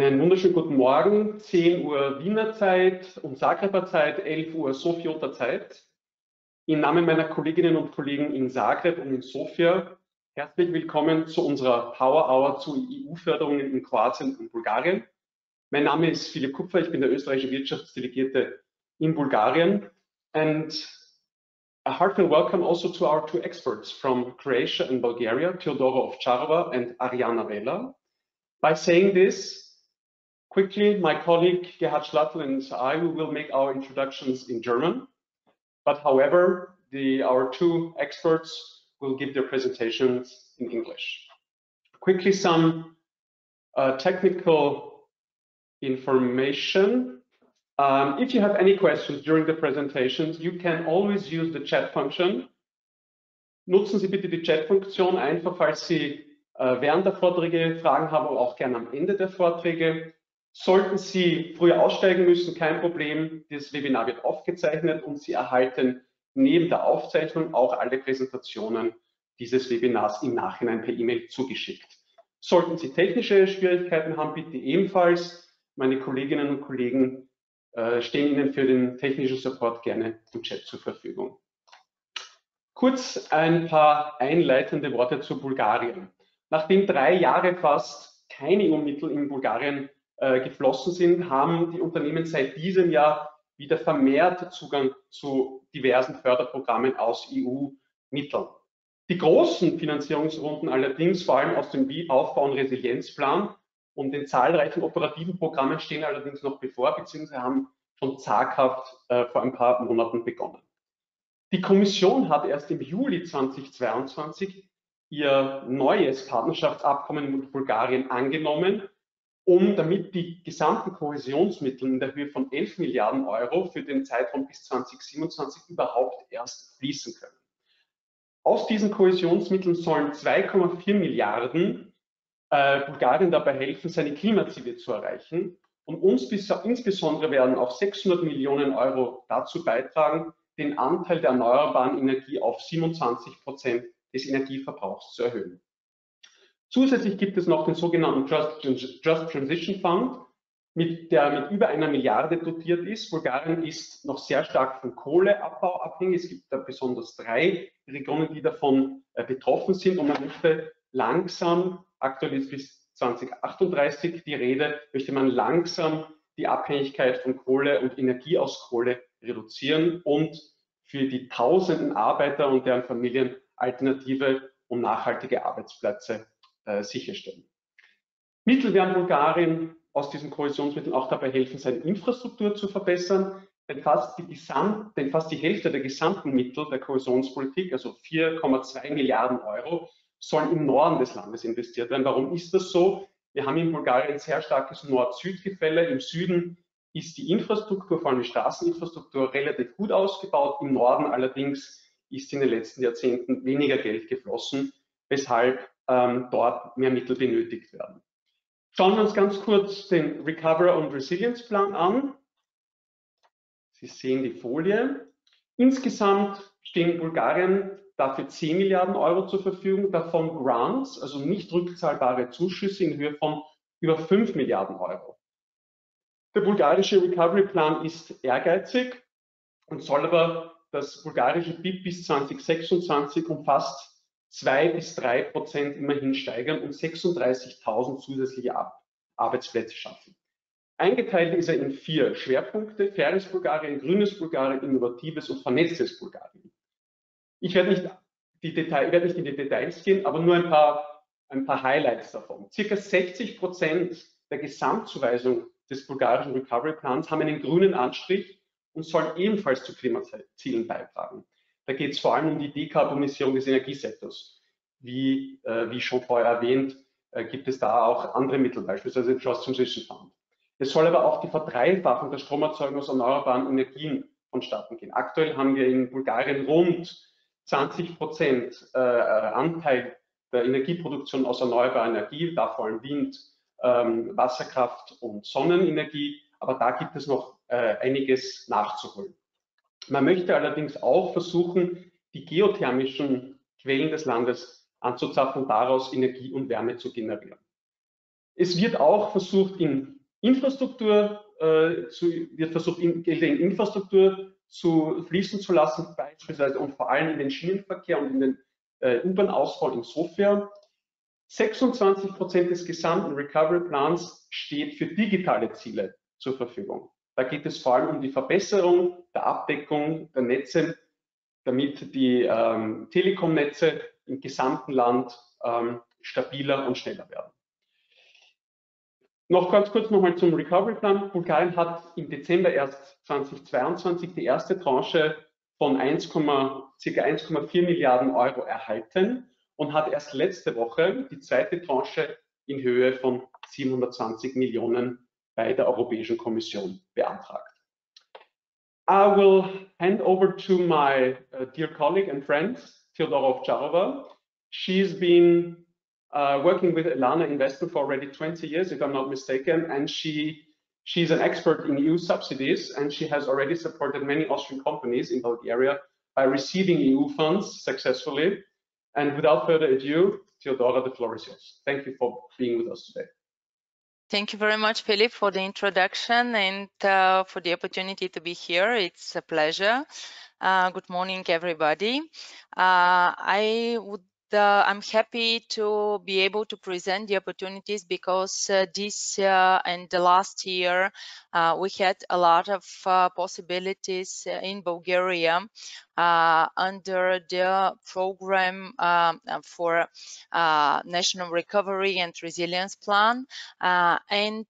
Einen wunderschönen guten Morgen, 10 Uhr Wiener Zeit und Zagreber Zeit, 11 Uhr Sofia Zeit. Im Namen meiner Kolleginnen und Kollegen in Zagreb und in Sofia herzlich willkommen zu unserer Power Hour zu EU-Förderungen in Kroatien und Bulgarien. Mein Name ist Philipp Kupfer, ich bin der österreichische Wirtschaftsdelegierte in Bulgarien. And a heartfelt welcome also to our two experts from Croatia and Bulgaria, Teodora Ovcharova and Ariana Vela. By saying this, quickly, my colleague Gerhard Schlattel and I will make our introductions in German. But however, our two experts will give their presentations in English. Quickly, some technical information. If you have any questions during the presentations, you can always use the chat function. Nutzen Sie bitte die Chat-Funktion einfach, falls Sie während der Vorträge Fragen haben, aber auch gerne am Ende der Vorträge. Sollten Sie früher aussteigen müssen, kein Problem. Das Webinar wird aufgezeichnet und Sie erhalten neben der Aufzeichnung auch alle Präsentationen dieses Webinars im Nachhinein per E-Mail zugeschickt. Sollten Sie technische Schwierigkeiten haben, bitte ebenfalls. Meine Kolleginnen und Kollegen stehen Ihnen für den technischen Support gerne im Chat zur Verfügung. Kurz ein paar einleitende Worte zu Bulgarien. Nachdem 3 Jahre fast keine EU-Mittel in Bulgarien geflossen sind, haben die Unternehmen seit diesem Jahr wieder vermehrt Zugang zu diversen Förderprogrammen aus EU-Mitteln. Die großen Finanzierungsrunden allerdings, vor allem aus dem Aufbau- und Resilienzplan und den zahlreichen operativen Programmen, stehen allerdings noch bevor, beziehungsweise haben schon zaghaft vor ein paar Monaten begonnen. Die Kommission hat erst im Juli 2022 ihr neues Partnerschaftsabkommen mit Bulgarien angenommen, damit die gesamten Kohäsionsmittel in der Höhe von 11 Milliarden Euro für den Zeitraum bis 2027 überhaupt erst fließen können. Aus diesen Kohäsionsmitteln sollen 2,4 Milliarden Bulgarien dabei helfen, seine Klimaziele zu erreichen. Und insbesondere werden auch 600 Millionen Euro dazu beitragen, den Anteil der erneuerbaren Energie auf 27% des Energieverbrauchs zu erhöhen. Zusätzlich gibt es noch den sogenannten Just Transition Fund, der mit über 1 Milliarde dotiert ist. Bulgarien ist noch sehr stark vom Kohleabbau abhängig. Es gibt da besonders 3 Regionen, die davon betroffen sind. Und man möchte langsam, aktuell ist bis 2038 die Rede, möchte man langsam die Abhängigkeit von Kohle und Energie aus Kohle reduzieren und für die tausenden Arbeiter und deren Familien alternative und nachhaltige Arbeitsplätze sicherstellen. Mittel werden Bulgarien aus diesen Kohäsionsmitteln auch dabei helfen, seine Infrastruktur zu verbessern, denn fast die Hälfte der gesamten Mittel der Kohäsionspolitik, also 4,2 Milliarden Euro, sollen im Norden des Landes investiert werden. Warum ist das so? Wir haben in Bulgarien ein sehr starkes Nord-Süd-Gefälle. Im Süden ist die Infrastruktur, vor allem die Straßeninfrastruktur, relativ gut ausgebaut. Im Norden allerdings ist in den letzten Jahrzehnten weniger Geld geflossen, weshalb dort mehr Mittel benötigt werden. Schauen wir uns ganz kurz den Recovery und Resilience Plan an. Sie sehen die Folie. Insgesamt stehen Bulgarien dafür 10 Milliarden Euro zur Verfügung, davon Grants, also nicht rückzahlbare Zuschüsse in Höhe von über 5 Milliarden Euro. Der bulgarische Recovery Plan ist ehrgeizig und soll aber das bulgarische BIP bis 2026 um fast 2 bis 3% immerhin steigern und 36.000 zusätzliche Arbeitsplätze schaffen. Eingeteilt ist er in 4 Schwerpunkte: faires Bulgarien, grünes Bulgarien, innovatives und vernetztes Bulgarien. Ich werde nicht in die Details gehen, aber nur ein paar Highlights davon. Circa 60% der Gesamtzuweisung des bulgarischen Recovery Plans haben einen grünen Anstrich und sollen ebenfalls zu Klimazielen beitragen. Da geht es vor allem um die Dekarbonisierung des Energiesektors. Wie schon vorher erwähnt, gibt es da auch andere Mittel, beispielsweise den Just Transition Fund. Es soll aber auch die Verdreifachung der Stromerzeugung aus erneuerbaren Energien vonstatten gehen. Aktuell haben wir in Bulgarien rund 20% Anteil der Energieproduktion aus erneuerbarer Energie, da vor allem Wind, Wasserkraft und Sonnenenergie, aber da gibt es noch einiges nachzuholen. Man möchte allerdings auch versuchen, die geothermischen Quellen des Landes anzuzapfen und daraus Energie und Wärme zu generieren. Es wird auch versucht, in Infrastruktur zu fließen zu lassen, beispielsweise und vor allem in den Schienenverkehr und in den U-Bahn-Ausbau in Sofia. 26% des gesamten Recovery Plans steht für digitale Ziele zur Verfügung. Da geht es vor allem um die Verbesserung der Abdeckung der Netze, damit die Telekom-Netze im gesamten Land stabiler und schneller werden. Noch ganz kurz nochmal zum Recovery Plan. Bulgarien hat im Dezember erst 2022 die erste Tranche von ca. 1,4 Milliarden Euro erhalten und hat erst letzte Woche die zweite Tranche in Höhe von 720 Millionen bei der Europäischen Kommission beantragt. I will hand over to my dear colleague and friend, Theodora Ovcharova. She's been working with Elana Investment for already 20 years, if I'm not mistaken, and she's an expert in EU subsidies, and she has already supported many Austrian companies in Bulgaria by receiving EU funds successfully. And without further ado, Theodora, the floor is yours. Thank you for being with us today. Thank you very much, Philip, for the introduction and for the opportunity to be here. It's a pleasure. Good morning, everybody. I'm happy to be able to present the opportunities because this and the last year we had a lot of possibilities in Bulgaria under the program for National Recovery and Resilience Plan, and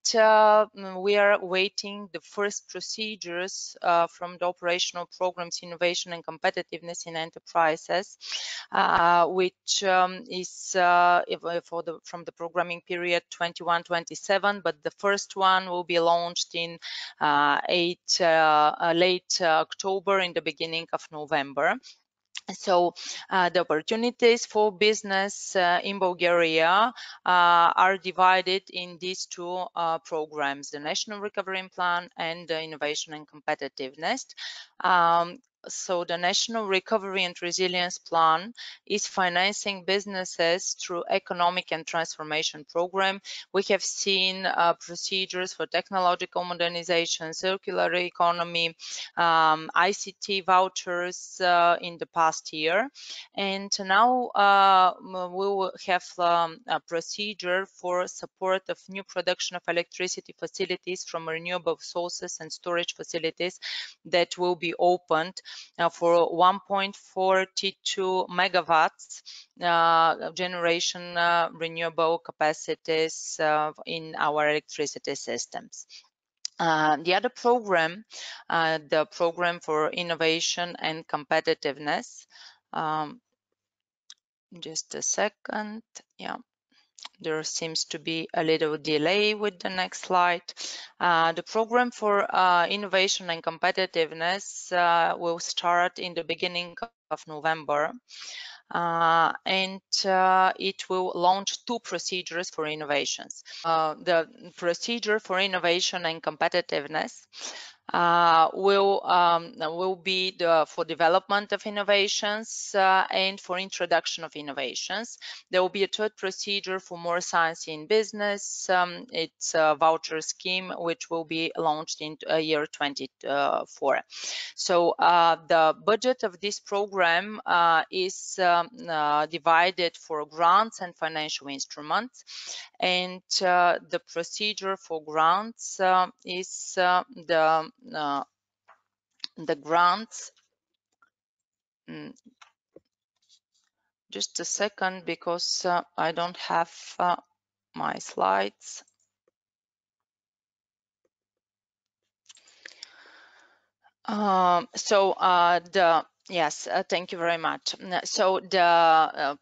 we are awaiting the first procedures from the operational programs Innovation and Competitiveness in Enterprises, which is from the programming period 21-27, but the first one will be launched in late October, in the beginning of November. So the opportunities for business in Bulgaria are divided in these two programs, the National Recovery Plan and the Innovation and Competitiveness. So the National Recovery and Resilience Plan is financing businesses through economic and transformation program. We have seen procedures for technological modernization, circular economy, ICT vouchers in the past year. And now we will have a procedure for support of new production of electricity facilities from renewable sources and storage facilities that will be opened for 1.42 megawatts generation renewable capacities in our electricity systems. The other program, the program for innovation and competitiveness. Just a second. Yeah. There seems to be a little delay with the next slide. The program for innovation and competitiveness will start in the beginning of November. And it will launch two procedures for innovations. The procedure for innovation and competitiveness will be for development of innovations and for introduction of innovations. There will be a third procedure for more science in business. It's a voucher scheme which will be launched in year 2024. So the budget of this program is divided for grants and financial instruments, and the procedure for grants is the grants. Just a second, because I don't have my slides. Yes, thank you very much. So the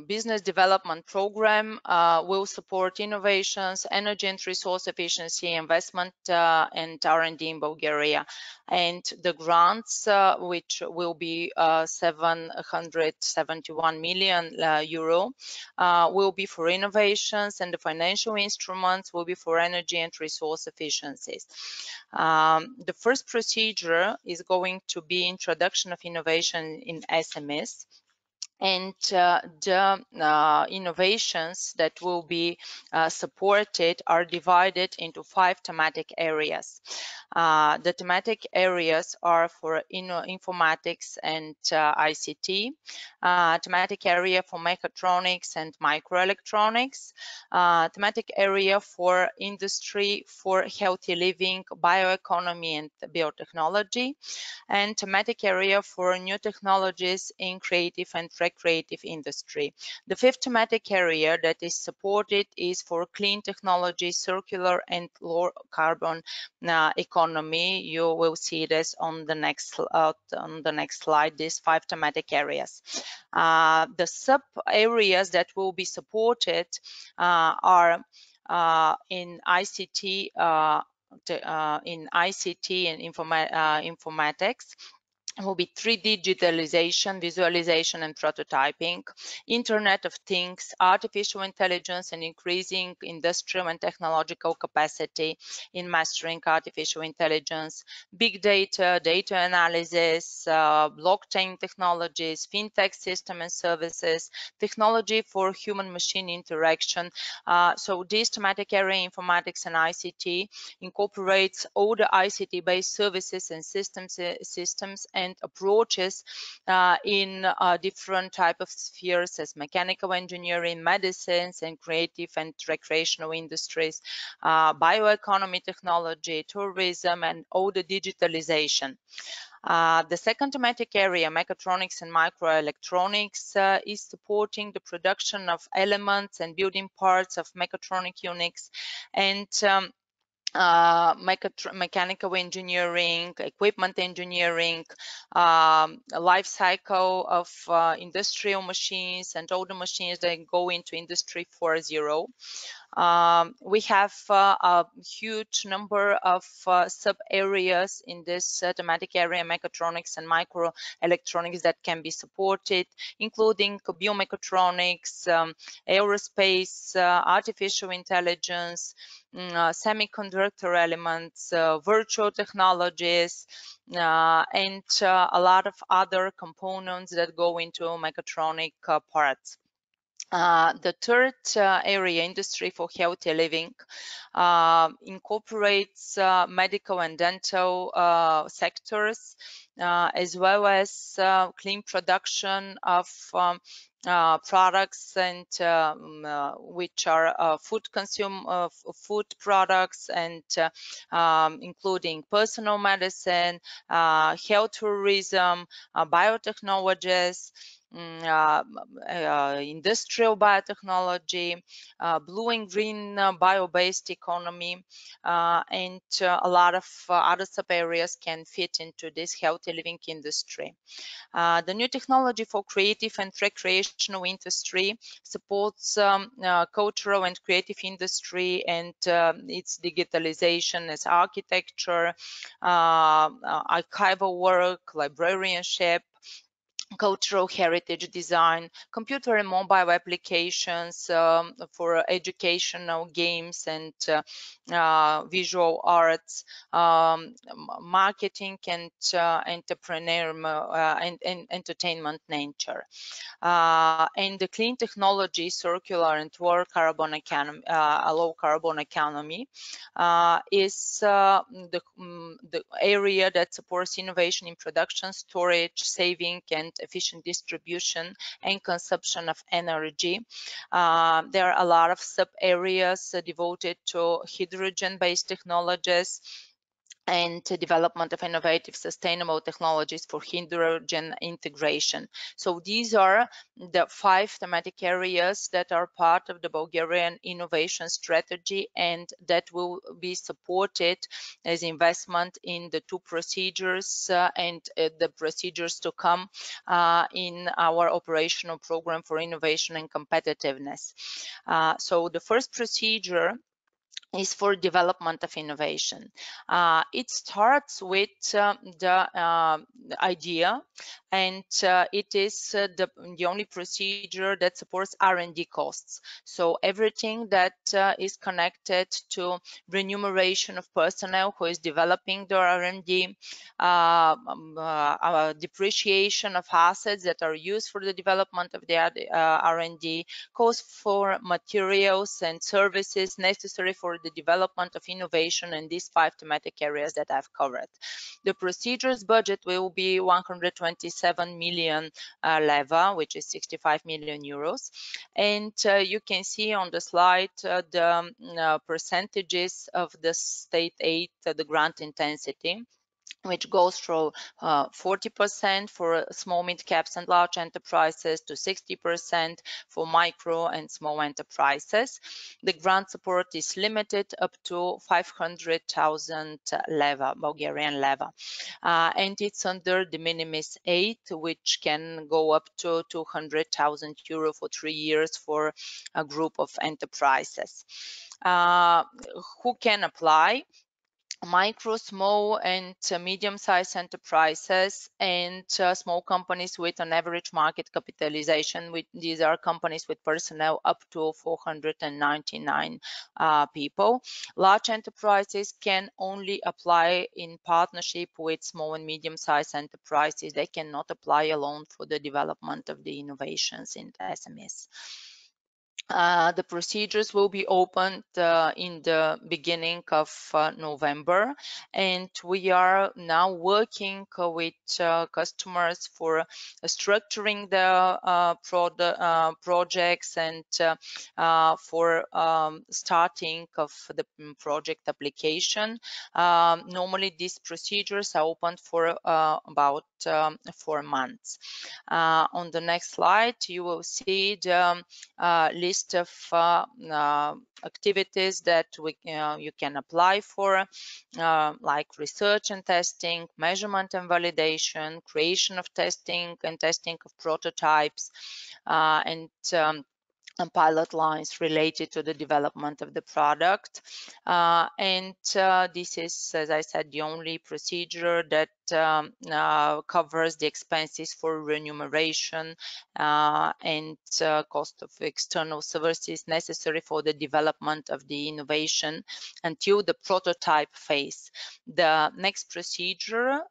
business development program will support innovations, energy and resource efficiency, investment and R&D in Bulgaria. And the grants, which will be 771 million euro, will be for innovations, and the financial instruments will be for energy and resource efficiencies. The first procedure is going to be introduction of innovation in SMEs. And the innovations that will be supported are divided into 5 thematic areas. The thematic areas are for informatics and ICT, thematic area for mechatronics and microelectronics, thematic area for industry, for healthy living, bioeconomy and biotechnology, and thematic area for new technologies in creative and recreative industry. The 5th thematic area that is supported is for clean technology, circular and low carbon economy. You will see this on the next slide, these 5 thematic areas. The sub areas that will be supported are in ICT, and informatics. Will be 3D digitalization, visualization and prototyping, Internet of Things, artificial intelligence and increasing industrial and technological capacity in mastering artificial intelligence, big data, data analysis, blockchain technologies, fintech system and services, technology for human-machine interaction. So this thematic area, informatics and ICT, incorporates all the ICT-based services and systems and approaches in different type of spheres as mechanical engineering, medicines, and creative and recreational industries, bioeconomy technology, tourism, and all the digitalization. The second thematic area, mechatronics and microelectronics, is supporting the production of elements and building parts of mechatronic units and mechanical engineering, equipment engineering, life cycle of industrial machines and all the machines that go into Industry 4.0. We have a huge number of sub-areas in this thematic area, mechatronics and microelectronics, that can be supported, including biomechatronics, aerospace, artificial intelligence, semiconductor elements, virtual technologies, and a lot of other components that go into mechatronic parts. The third area, industry for healthy living, incorporates medical and dental sectors, as well as clean production of products and which are food products, and including personal medicine, health tourism, biotechnologies, industrial biotechnology, blue and green bio-based economy, and a lot of other sub-areas can fit into this healthy living industry. The new technology for creative and recreational industry supports cultural and creative industry and its digitalization as architecture, archival work, librarianship, cultural heritage design, computer and mobile applications for educational games and visual arts, marketing and and entertainment nature. And the clean technology, circular and low carbon economy is the area that supports innovation in production, storage, saving, and efficient distribution and consumption of energy. There are a lot of sub-areas devoted to hydrogen-based technologies and development of innovative sustainable technologies for hydrogen integration. So these are the 5 thematic areas that are part of the Bulgarian innovation strategy and that will be supported as investment in the 2 procedures and the procedures to come in our operational program for innovation and competitiveness. So the first procedure is for development of innovation. It starts with the idea, and it is the only procedure that supports R&D costs. So everything that is connected to remuneration of personnel who is developing their R&D, depreciation of assets that are used for the development of the R&D, costs for materials and services necessary for the development of innovation in these 5 thematic areas that I've covered. The procedures budget will be 127 million leva, which is 65 million euros. And you can see on the slide the percentages of the state aid, the grant intensity, which goes from 40% for small, mid caps and large enterprises to 60% for micro and small enterprises. The grant support is limited up to 500,000 leva, Bulgarian leva. And it's under the minimis aid, which can go up to 200,000 euro for 3 years for a group of enterprises. Who can apply? Micro, small, and medium-sized enterprises and small companies with an average market capitalization. These are companies with personnel up to 499 people. Large enterprises can only apply in partnership with small and medium-sized enterprises. They cannot apply alone for the development of the innovations in the SMEs. The procedures will be opened in the beginning of November, and we are now working with customers for structuring the projects and for starting of the project application. Normally, these procedures are open for about 4 months. On the next slide, you will see the list of activities that you can apply for, like research and testing, measurement and validation, creation of testing and testing of prototypes, and pilot lines related to the development of the product. And this is, as I said, the only procedure that covers the expenses for remuneration and cost of external services necessary for the development of the innovation until the prototype phase. The next procedure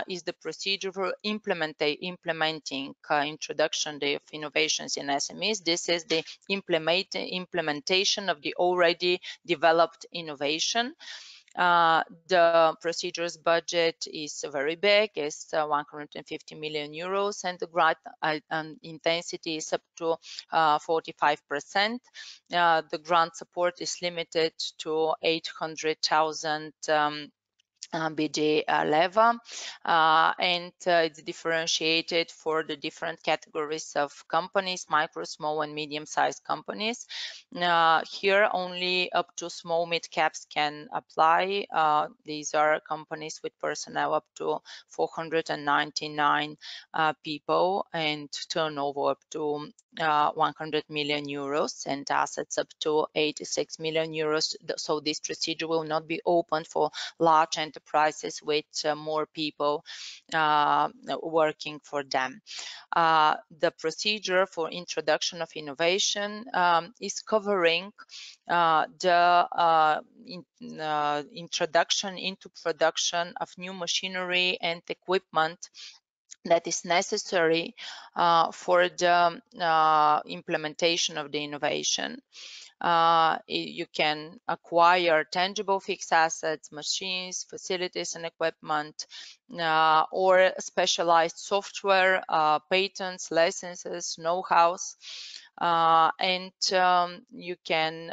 is the procedure for implementing introduction of innovations in SMEs. This is the implementation of the already developed innovation. The procedures budget is very big, it's 150 million euros, and the grant intensity is up to 45%. The grant support is limited to 800,000 BD leva, and it's differentiated for the different categories of companies, micro, small, and medium-sized companies. Here, only up to small mid caps can apply. These are companies with personnel up to 499 people and turnover up to 100 million euros and assets up to 86 million euros. So this procedure will not be open for large enterprises with more people working for them. The procedure for introduction of innovation is covering the introduction into production of new machinery and equipment that is necessary for the implementation of the innovation. You can acquire tangible fixed assets, machines, facilities, and equipment, or specialized software, patents, licenses, know-hows. And you can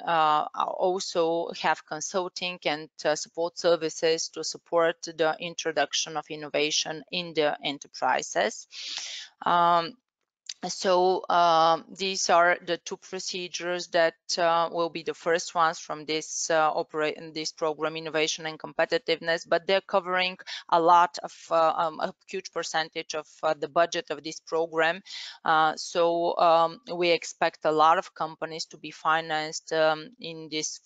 also have consulting and support services to support the introduction of innovation in the enterprises. So these are the two procedures that will be the first ones from this this program, Innovation and Competitiveness, but they're covering a lot of a huge percentage of the budget of this program. So we expect a lot of companies to be financed in this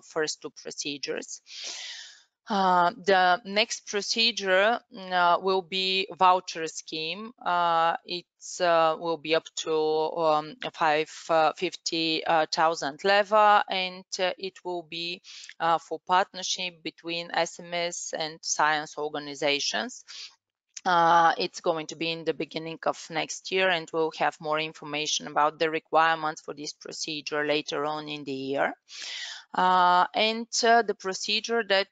first two procedures. The next procedure will be voucher scheme. It will be up to 50,000 leva, and it will be for partnership between SMEs and science organizations. It's going to be in the beginning of next year, and we'll have more information about the requirements for this procedure later on in the year. The procedure that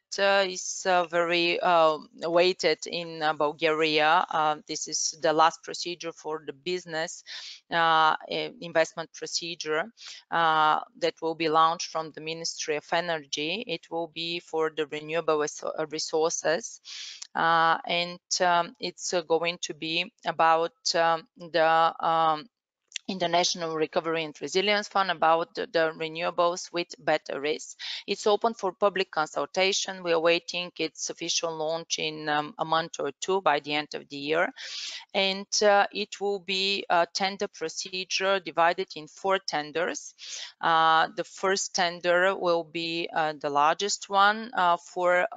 is very weighted in Bulgaria, this is the last procedure for the business investment procedure that will be launched from the Ministry of Energy. It will be for the renewable resources, and it's going to be about the International Recovery and Resilience Fund, about the renewables with batteries. It's open for public consultation. We are waiting its official launch in a month or two, by the end of the year. And it will be a tender procedure divided in 4 tenders. The first tender will be the largest one for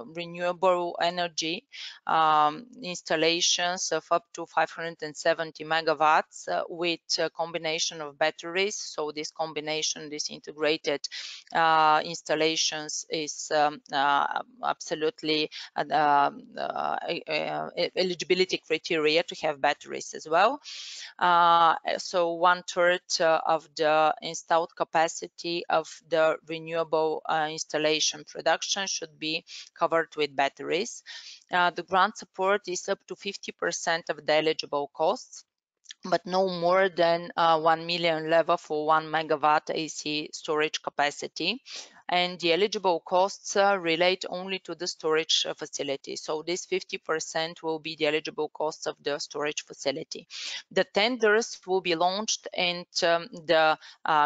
renewable energy installations of up to 570 megawatts with a combination of batteries. So this combination, this integrated installations is absolutely eligibility criteria to have batteries as well. So 1/3 of the installed capacity of the renewable installation production should be covered with batteries. The grant support is up to 50% of the eligible costs, but no more than 1 million leva for 1 megawatt AC storage capacity. And the eligible costs relate only to the storage facility. So this 50% will be the eligible costs of the storage facility. The tenders will be launched, and the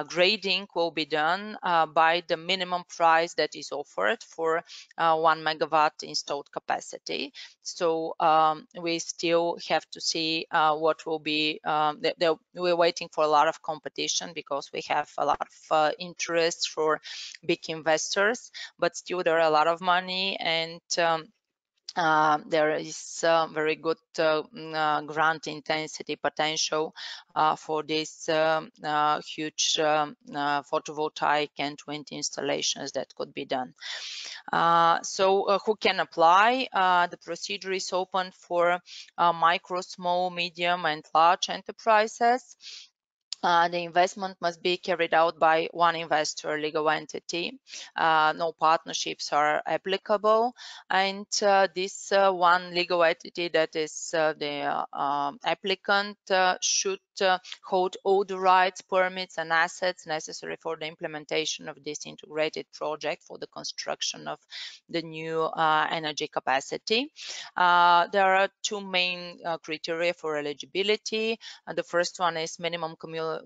grading will be done by the minimum price that is offered for 1 megawatt installed capacity. So we still have to see what will be, we're waiting for a lot of competition because we have a lot of interest for big investors, but still there are a lot of money, and there is very good grant intensity potential for these huge photovoltaic and wind installations that could be done. So who can apply? The procedure is open for micro, small, medium, and large enterprises. The investment must be carried out by one investor legal entity. No partnerships are applicable, and this one legal entity that is the applicant should hold all the rights, permits, and assets necessary for the implementation of this integrated project for the construction of the new energy capacity. There are 2 main criteria for eligibility. The first one is minimum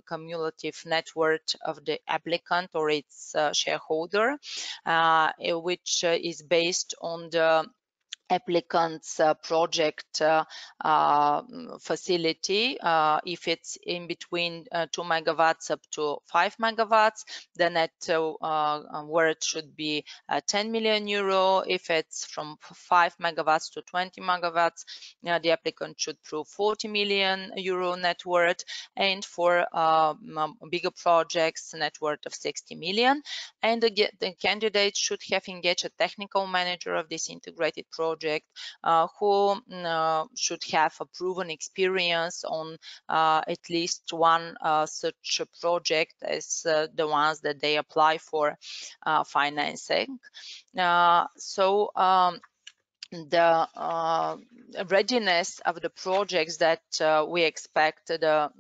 cumulative net worth of the applicant or its shareholder, which is based on the applicant's project facility. If it's in between 2 megawatts up to 5 megawatts, the net worth should be 10 million euro. If it's from 5 megawatts to 20 megawatts, the applicant should prove 40 million euro net worth, and for bigger projects, net worth of 60 million. And the candidate should have engaged a technical manager of this integrated project who should have a proven experience on at least one such project as the ones that they apply for financing. the readiness of the projects that we expect the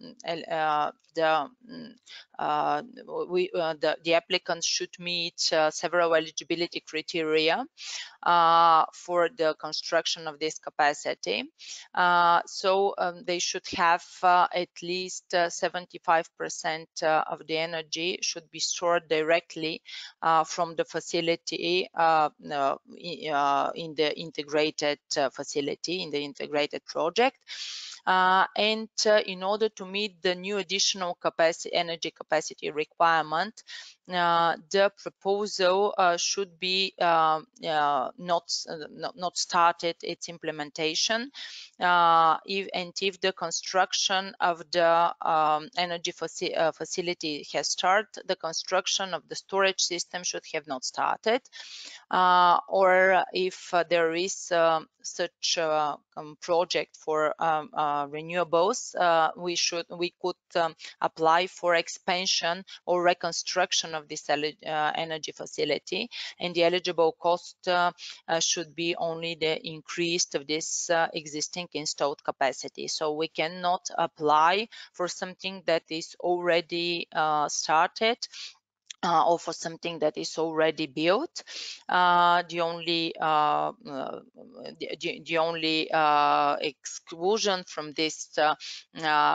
applicants should meet several eligibility criteria for the construction of this capacity. They should have at least 75% of the energy should be stored directly from the facility in the integrated facility, in the integrated project. In order to meet the new additional energy capacity requirement, the proposal should be not started its implementation, if the construction of the energy facility has started, the construction of the storage system should have not started, or if there is such a project for renewables, we could apply for expansion or reconstruction of this energy facility, and the eligible cost should be only the increase of this existing installed capacity. So we cannot apply for something that is already started or for something that is already built. The only exclusion from this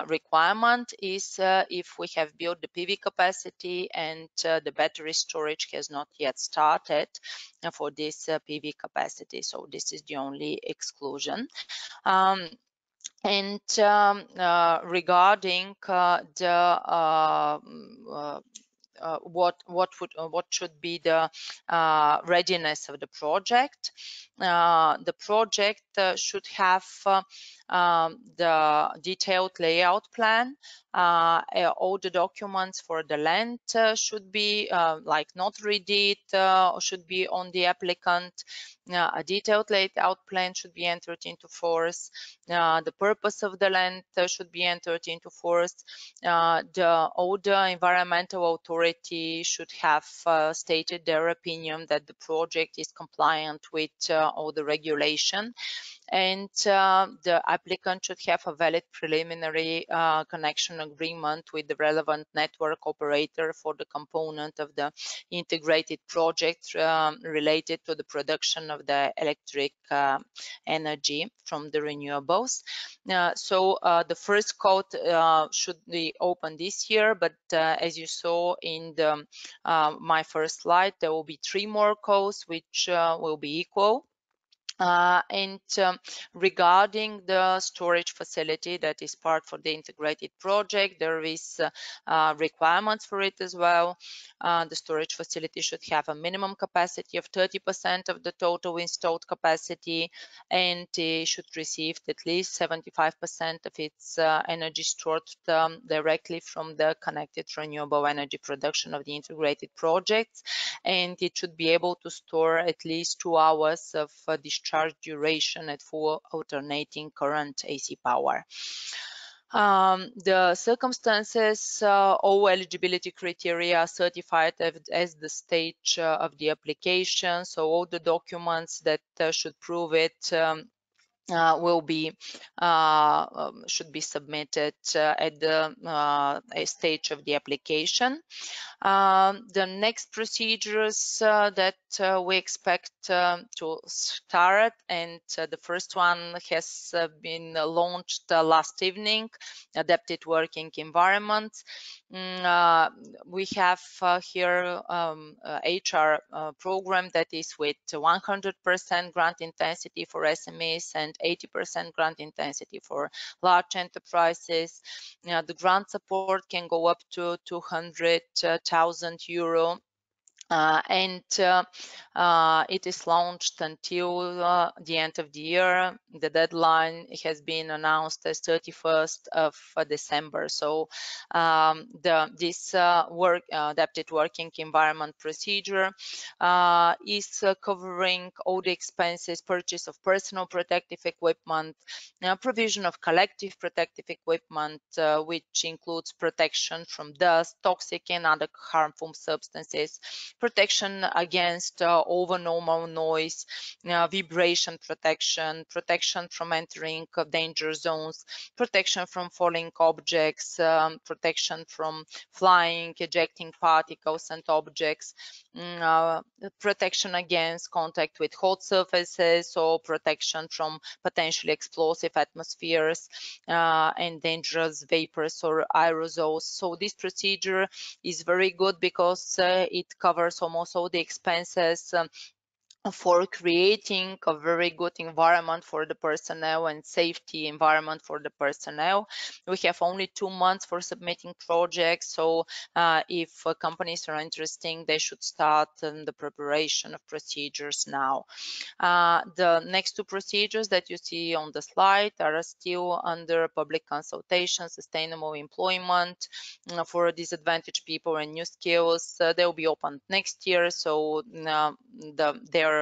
requirement is if we have built the PV capacity and the battery storage has not yet started for this PV capacity. So this is the only exclusion. Regarding what should be the readiness of the project. The project should have the detailed layout plan. All the documents for the land should be like not read or should be on the applicant. A detailed layout plan should be entered into force. The purpose of the land should be entered into force. All the environmental authority should have stated their opinion that the project is compliant with all the regulation, and the applicant should have a valid preliminary connection agreement with the relevant network operator for the component of the integrated project related to the production of the electric energy from the renewables. The first code should be open this year, but as you saw in the my first slide, there will be 3 more codes which will be equal. Regarding the storage facility that is part for the integrated project, there is requirements for it as well. The storage facility should have a minimum capacity of 30% of the total installed capacity, and it should receive at least 75% of its energy stored directly from the connected renewable energy production of the integrated projects, and it should be able to store at least 2 hours of discharge duration at full alternating current AC power. The circumstances, all eligibility criteria are certified as the stage of the application, so all the documents that should prove it should be submitted at the stage of the application. The next procedures that we expect to start, and the first one has been launched last evening, adapted working environment. We have here HR program that is with 100% grant intensity for SMEs and 80% grant intensity for large enterprises. The grant support can go up to 200,000 euro. It is launched until the end of the year. The deadline has been announced as 31st of December. So this adapted working environment procedure is covering all the expenses, purchase of personal protective equipment, provision of collective protective equipment, which includes protection from dust, toxic and other harmful substances, protection against over normal noise, vibration protection, protection from entering danger zones, protection from falling objects, protection from flying, ejecting particles and objects, protection against contact with hot surfaces, or protection from potentially explosive atmospheres and dangerous vapors or aerosols. So this procedure is very good because it covers almost all the expenses for creating a very good environment for the personnel and safety environment for the personnel. We have only 2 months for submitting projects, so if companies are interested, they should start the preparation of procedures now. The next 2 procedures that you see on the slide are still under public consultation: sustainable employment for disadvantaged people and new skills. They will be opened next year, so their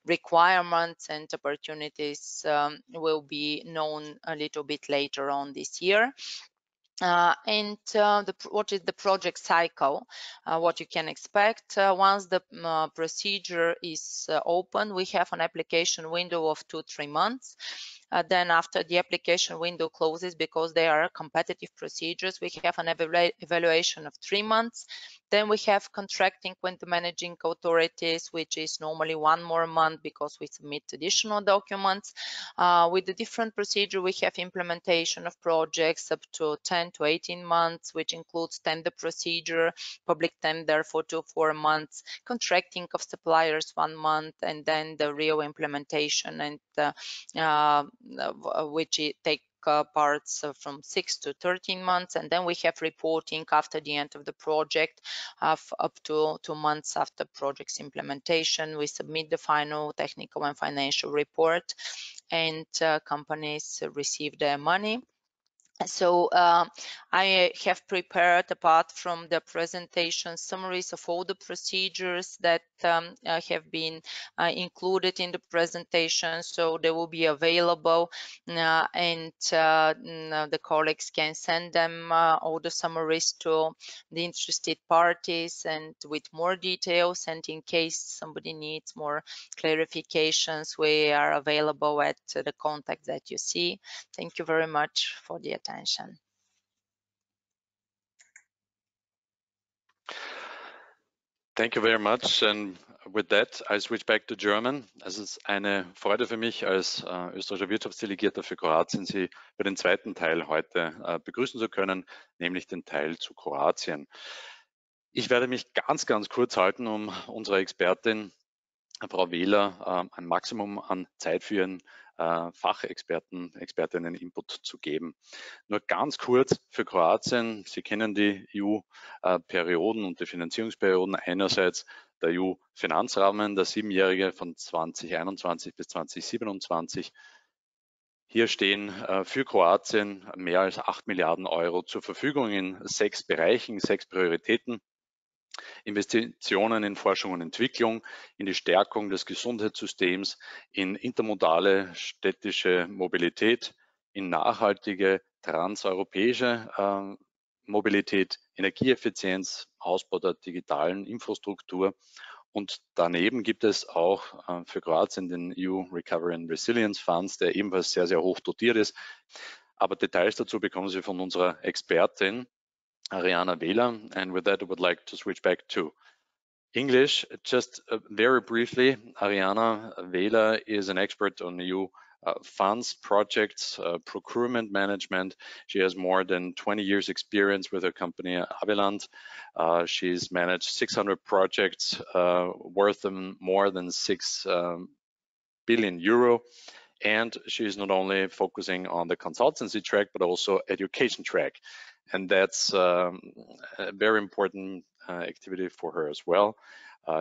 requirements and opportunities will be known a little bit later on this year. What is the project cycle? What you can expect once the procedure is open, we have an application window of 2-3 months. Then after the application window closes, because they are competitive procedures, we have an evaluation of 3 months. Then we have contracting with the managing authorities, which is normally 1 more month because we submit additional documents. With the different procedure, we have implementation of projects up to 10 to 18 months, which includes tender procedure, public tender for 2 to 4 months, contracting of suppliers 1 month, and then the real implementation, and which take parts from 6 to 13 months, and then we have reporting after the end of the project of up to 2 months after project's implementation. We submit the final technical and financial report, and companies receive their money. So I have prepared, apart from the presentation, summaries of all the procedures that have been included in the presentation, so they will be available, and the colleagues can send them all the summaries to the interested parties, and with more details, and in case somebody needs more clarifications, we are available at the contact that you see. Thank you very much for the attention. Thank you very much. And with that, I switch back to German. Es ist eine Freude für mich, als österreichischer Wirtschaftsdelegierter für Kroatien Sie für den zweiten Teil heute begrüßen zu können, nämlich den Teil zu Kroatien. Ich werde mich ganz kurz halten, um unserer Expertin, Frau Wähler, ein Maximum an Zeit für Ihren Fachexpertinnen Input zu geben. Nur ganz kurz für Kroatien. Sie kennen die EU-Perioden und die Finanzierungsperioden. Einerseits der EU-Finanzrahmen, der 7-jährige von 2021 bis 2027. Hier stehen für Kroatien mehr als 8 Milliarden Euro zur Verfügung in 6 Bereichen, 6 Prioritäten. Investitionen in Forschung und Entwicklung, in die Stärkung des Gesundheitssystems, in intermodale städtische Mobilität, in nachhaltige transeuropäische Mobilität, Energieeffizienz, Ausbau der digitalen Infrastruktur. Und daneben gibt es auch für Kroatien den EU Recovery and Resilience Funds, der ebenfalls sehr hoch dotiert ist. Aber Details dazu bekommen Sie von unserer Expertin, Ariana Wähler, and with that I would like to switch back to English. Just very briefly, Ariana Wähler is an expert on EU funds, projects, procurement management. She has more than 20 years experience with her company Abeland. She's managed 600 projects worth more than 6 billion euro. And she's not only focusing on the consultancy track, but also education track. And that's a very important activity for her as well.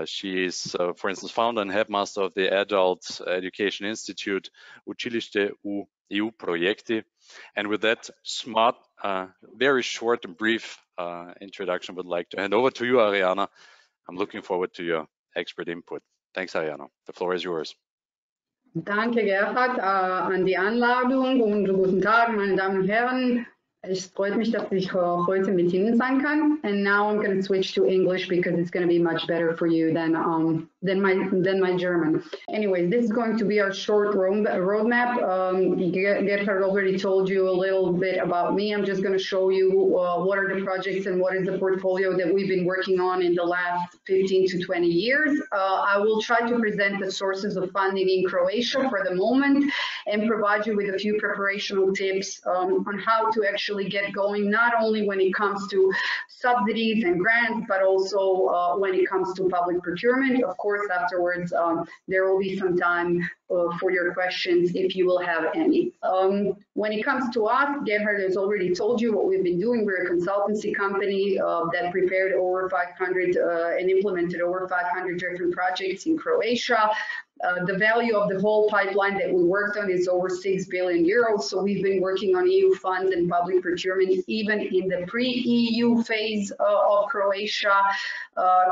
She is, for instance, founder and headmaster of the Adult Education Institute, Učilište u EU Projekti. And with that smart, very short and brief introduction, I would like to hand over to you, Ariana. I'm looking forward to your expert input. Thanks, Ariana. The floor is yours. Danke, Gerhard, an die Einladung und guten Tag, meine Damen und Herren. Es freut mich, dass ich heute mit Ihnen sein kann. And now I'm going to switch to English because it's going to be much better for you than my German. Anyways, this is going to be our short roadmap. Gerhard already told you a little bit about me. I'm just going to show you what are the projects and what is the portfolio that we've been working on in the last 15 to 20 years. I will try to present the sources of funding in Croatia for the moment and provide you with a few preparational tips on how to actually get going, not only when it comes to subsidies and grants, but also when it comes to public procurement. Of course, afterwards, there will be some time for your questions if you will have any. When it comes to us, Gerhard has already told you what we've been doing. We're a consultancy company that prepared over 500 and implemented over 500 different projects in Croatia. The value of the whole pipeline that we worked on is over 6 billion euros. So we've been working on EU funds and public procurement even in the pre-EU phase of Croatia.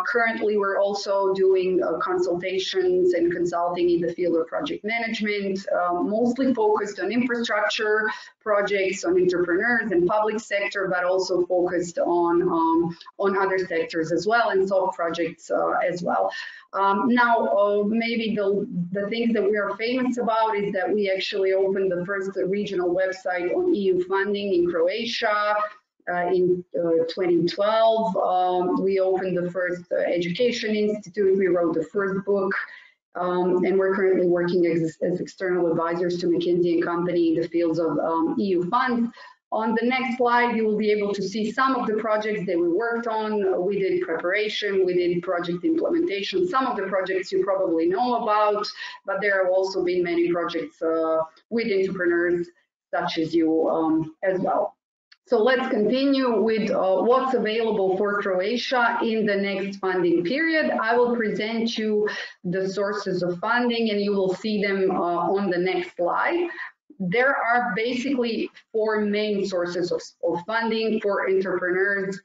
Currently, we're also doing consultations and consulting in the field of project management, mostly focused on infrastructure projects, on entrepreneurs and public sector, but also focused on other sectors as well, and soft projects as well. Now, maybe the things that we are famous about is that we actually opened the first regional website on EU funding in Croatia in 2012. We opened the first education institute. We wrote the first book. And we're currently working as external advisors to McKinsey & Company in the fields of EU funds. On the next slide, you will be able to see some of the projects that we worked on. We did preparation, we did project implementation. Some of the projects you probably know about, but there have also been many projects with entrepreneurs such as you as well. So let's continue with what's available for Croatia in the next funding period. I will present you the sources of funding and you will see them on the next slide. There are basically four main sources of funding for entrepreneurs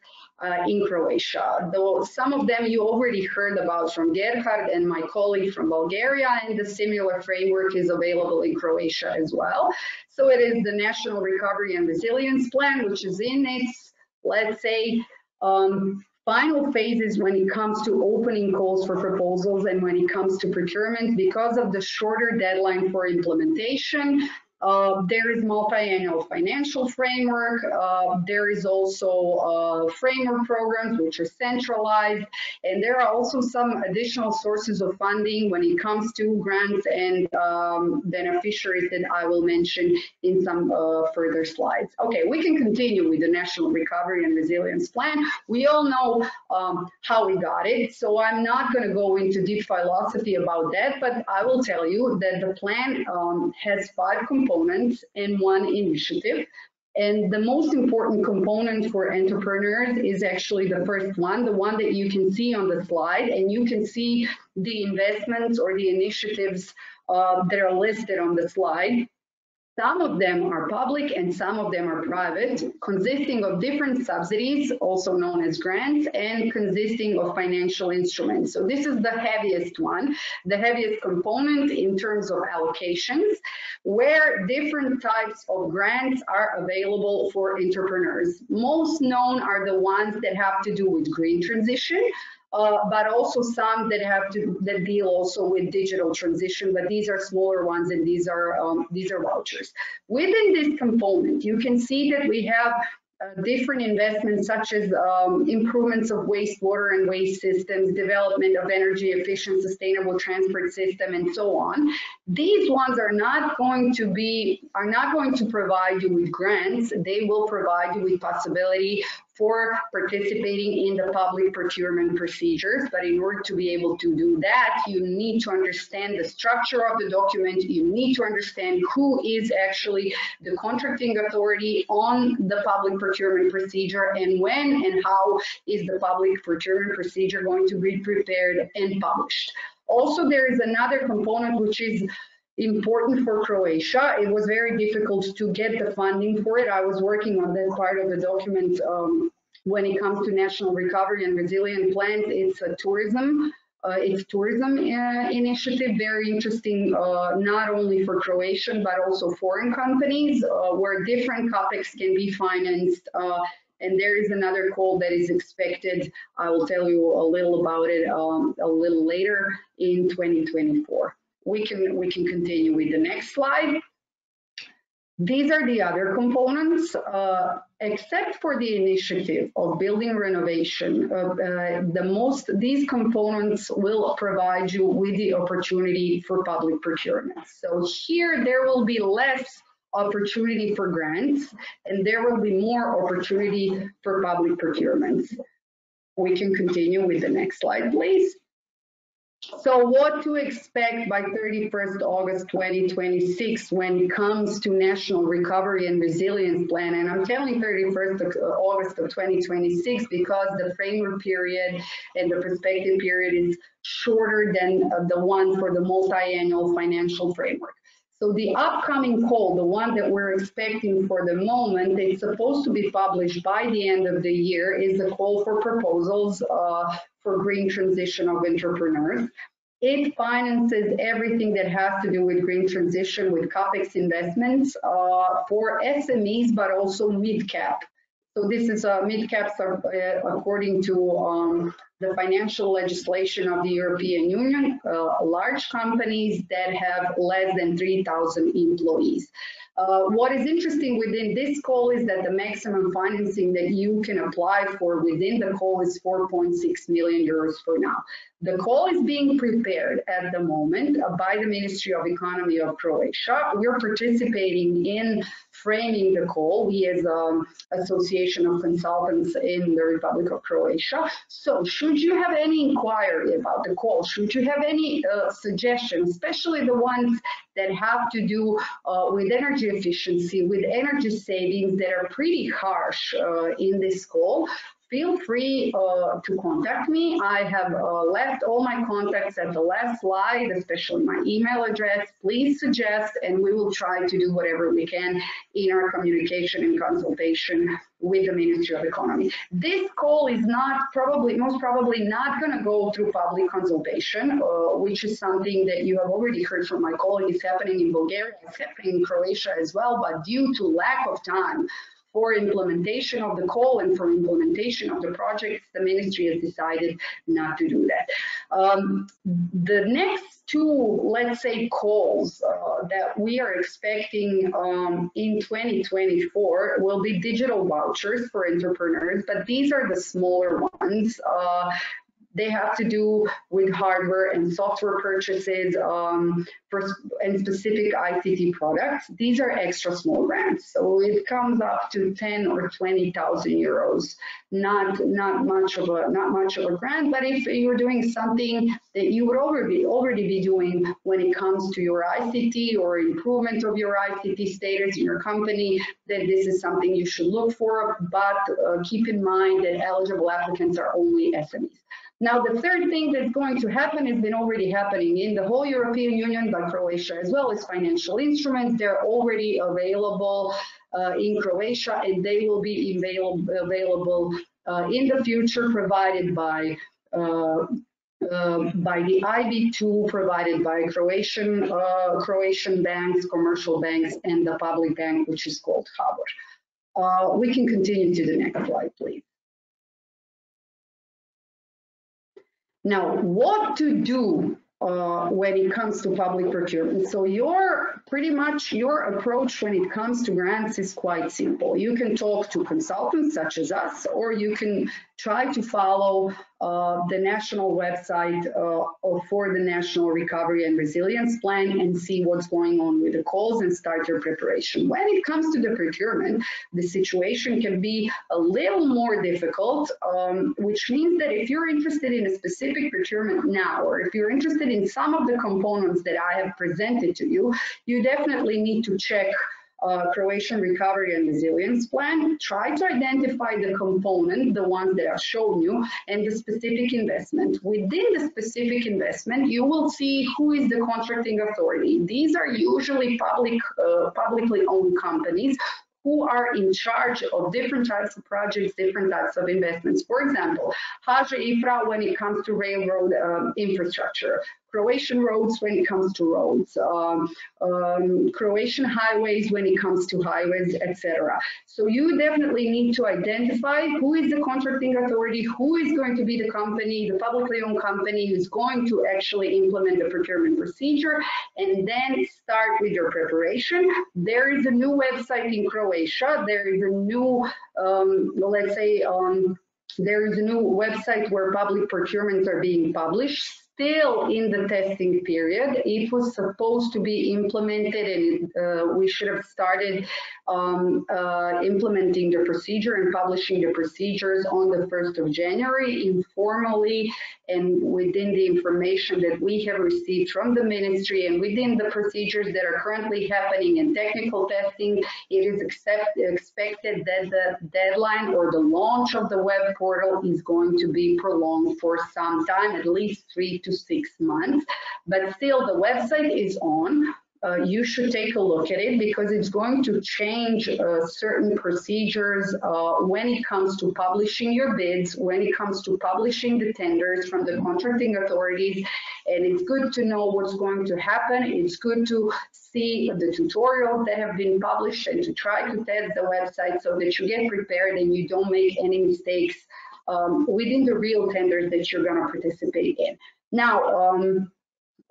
in Croatia. Though some of them you already heard about from Gerhard and my colleague from Bulgaria, and the similar framework is available in Croatia as well. So it is the National Recovery and Resilience Plan, which is in its, let's say, final phases when it comes to opening calls for proposals and when it comes to procurement. Because of the shorter deadline for implementation, there is multi-annual financial framework. There is also framework programs which are centralized, and there are also some additional sources of funding when it comes to grants and beneficiaries that I will mention in some further slides. Okay, we can continue with the National Recovery and Resilience Plan. We all know how we got it, so I'm not going to go into deep philosophy about that, but I will tell you that the plan has 5 components and 1 initiative. And the most important component for entrepreneurs is actually the first one, the one that you can see on the slide, and you can see the investments or the initiatives that are listed on the slide. Some of them are public and some of them are private, consisting of different subsidies, also known as grants, and consisting of financial instruments. So this is the heaviest one, the heaviest component in terms of allocations, where different types of grants are available for entrepreneurs. Most known are the ones that have to do with green transition, but also some that deal also with digital transition, but these are smaller ones and these are vouchers. Within this component, you can see that we have different investments such as improvements of wastewater and waste systems, development of energy efficient, sustainable transport system, and so on. These ones are not going to provide you with grants. They will provide you with possibility for participating in the public procurement procedures. But in order to be able to do that, you need to understand the structure of the document. You need to understand who is actually the contracting authority on the public procurement procedure, and when and how is the public procurement procedure going to be prepared and published. Also, there is another component which is important for Croatia. It was very difficult to get the funding for it. I was working on that part of the document when it comes to National Recovery and Resilience Plans. It's a tourism It's tourism initiative, very interesting, not only for Croatian, but also foreign companies, where different topics can be financed. And there is another call that is expected. I will tell you a little about it a little later in 2024. We can continue with the next slide. These are the other components, except for the initiative of building renovation. These components will provide you with the opportunity for public procurement. So here there will be less opportunity for grants, and there will be more opportunity for public procurements. We can continue with the next slide, please. So what to expect by 31st August 2026 when it comes to National Recovery and Resilience Plan? And I'm telling 31st of August of 2026 because the framework period and the perspective period is shorter than the one for the multi-annual financial framework. So the upcoming call, the one that we're expecting for the moment, it's supposed to be published by the end of the year, is the call for proposals for green transition of entrepreneurs. It finances everything that has to do with green transition, with CapEx investments for SMEs, but also mid-cap. So this is mid-caps according to the financial legislation of the European Union, large companies that have less than 3,000 employees. What is interesting within this call is that the maximum financing that you can apply for within the call is 4.6 million euros for now. The call is being prepared at the moment by the Ministry of Economy of Croatia. We're participating in framing the call. We as an association of consultants in the Republic of Croatia. So should you have any inquiry about the call, should you have any suggestions, especially the ones that have to do with energy efficiency, with energy savings that are pretty harsh in this call, feel free to contact me. I have left all my contacts at the last slide, especially my email address. Please suggest, and we will try to do whatever we can in our communication and consultation with the Ministry of Economy. This call is most probably not going to go through public consultation, which is something that you have already heard from my colleagues. It's happening in Bulgaria, it's happening in Croatia as well, but due to lack of time for implementation of the call and for implementation of the projects, the ministry has decided not to do that. The next two, let's say, calls that we are expecting in 2024 will be digital vouchers for entrepreneurs, but these are the smaller ones. They have to do with hardware and software purchases and specific ICT products. These are extra small grants, so it comes up to 10 or 20,000 euros. Not much of a grant, but if you're doing something that you would already be doing when it comes to your ICT or improvement of your ICT status in your company, then this is something you should look for. But keep in mind that eligible applicants are only SMEs. Now, the third thing that's going to happen has been already happening in the whole European Union, but Croatia as well, as financial instruments. They're already available in Croatia, and they will be available in the future, provided by the IB2, provided by Croatian banks, commercial banks, and the public bank, which is called HABOR. We can continue to the next slide, please. Now, what to do when it comes to public procurement? So pretty much your approach when it comes to grants is quite simple. You can talk to consultants such as us, or you can try to follow the national website for the National Recovery and Resilience Plan and see what's going on with the calls and start your preparation. When it comes to the procurement, the situation can be a little more difficult, which means that if you're interested in a specific procurement now, or if you're interested in some of the components that I have presented to you, you definitely need to check Croatian Recovery and Resilience Plan. Try to identify the component, the ones that I've shown you, and the specific investment. Within the specific investment, you will see who is the contracting authority. These are usually publicly owned companies who are in charge of different types of projects, different types of investments. For example, HŽ Infra when it comes to railroad infrastructure, Croatian roads when it comes to roads, Croatian highways when it comes to highways, etc. So you definitely need to identify who is the contracting authority, who is going to be the company, the publicly owned company who's going to actually implement the procurement procedure, and then start with your preparation. There is a new website in Croatia. There is a new, let's say, there is a new website where public procurements are being published. Still in the testing period. It was supposed to be implemented, and we should have started implementing the procedure and publishing the procedures on the 1st of January informally, and within the information that we have received from the ministry and within the procedures that are currently happening in technical testing, it is expected that the deadline or the launch of the web portal is going to be prolonged for some time, at least 3 to 6 months. But still, the website is on. You should take a look at it because it's going to change certain procedures when it comes to publishing your bids, when it comes to publishing the tenders from the contracting authorities. And it's good to know what's going to happen. It's good to see the tutorials that have been published and to try to test the website so that you get prepared and you don't make any mistakes within the real tenders that you're going to participate in. Now,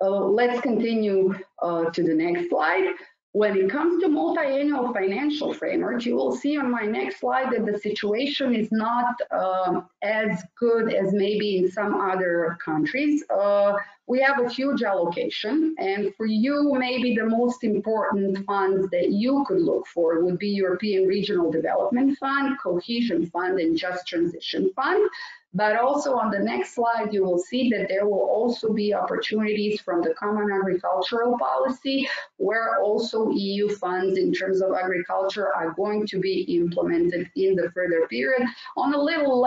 let's continue to the next slide. When it comes to multi-annual financial framework, you will see on my next slide that the situation is not as good as maybe in some other countries. We have a huge allocation, and for you, maybe the most important funds that you could look for would be European Regional Development Fund, Cohesion Fund, and Just Transition Fund. But also on the next slide, you will see that there will also be opportunities from the Common Agricultural Policy, where also EU funds in terms of agriculture are going to be implemented in the further period on a little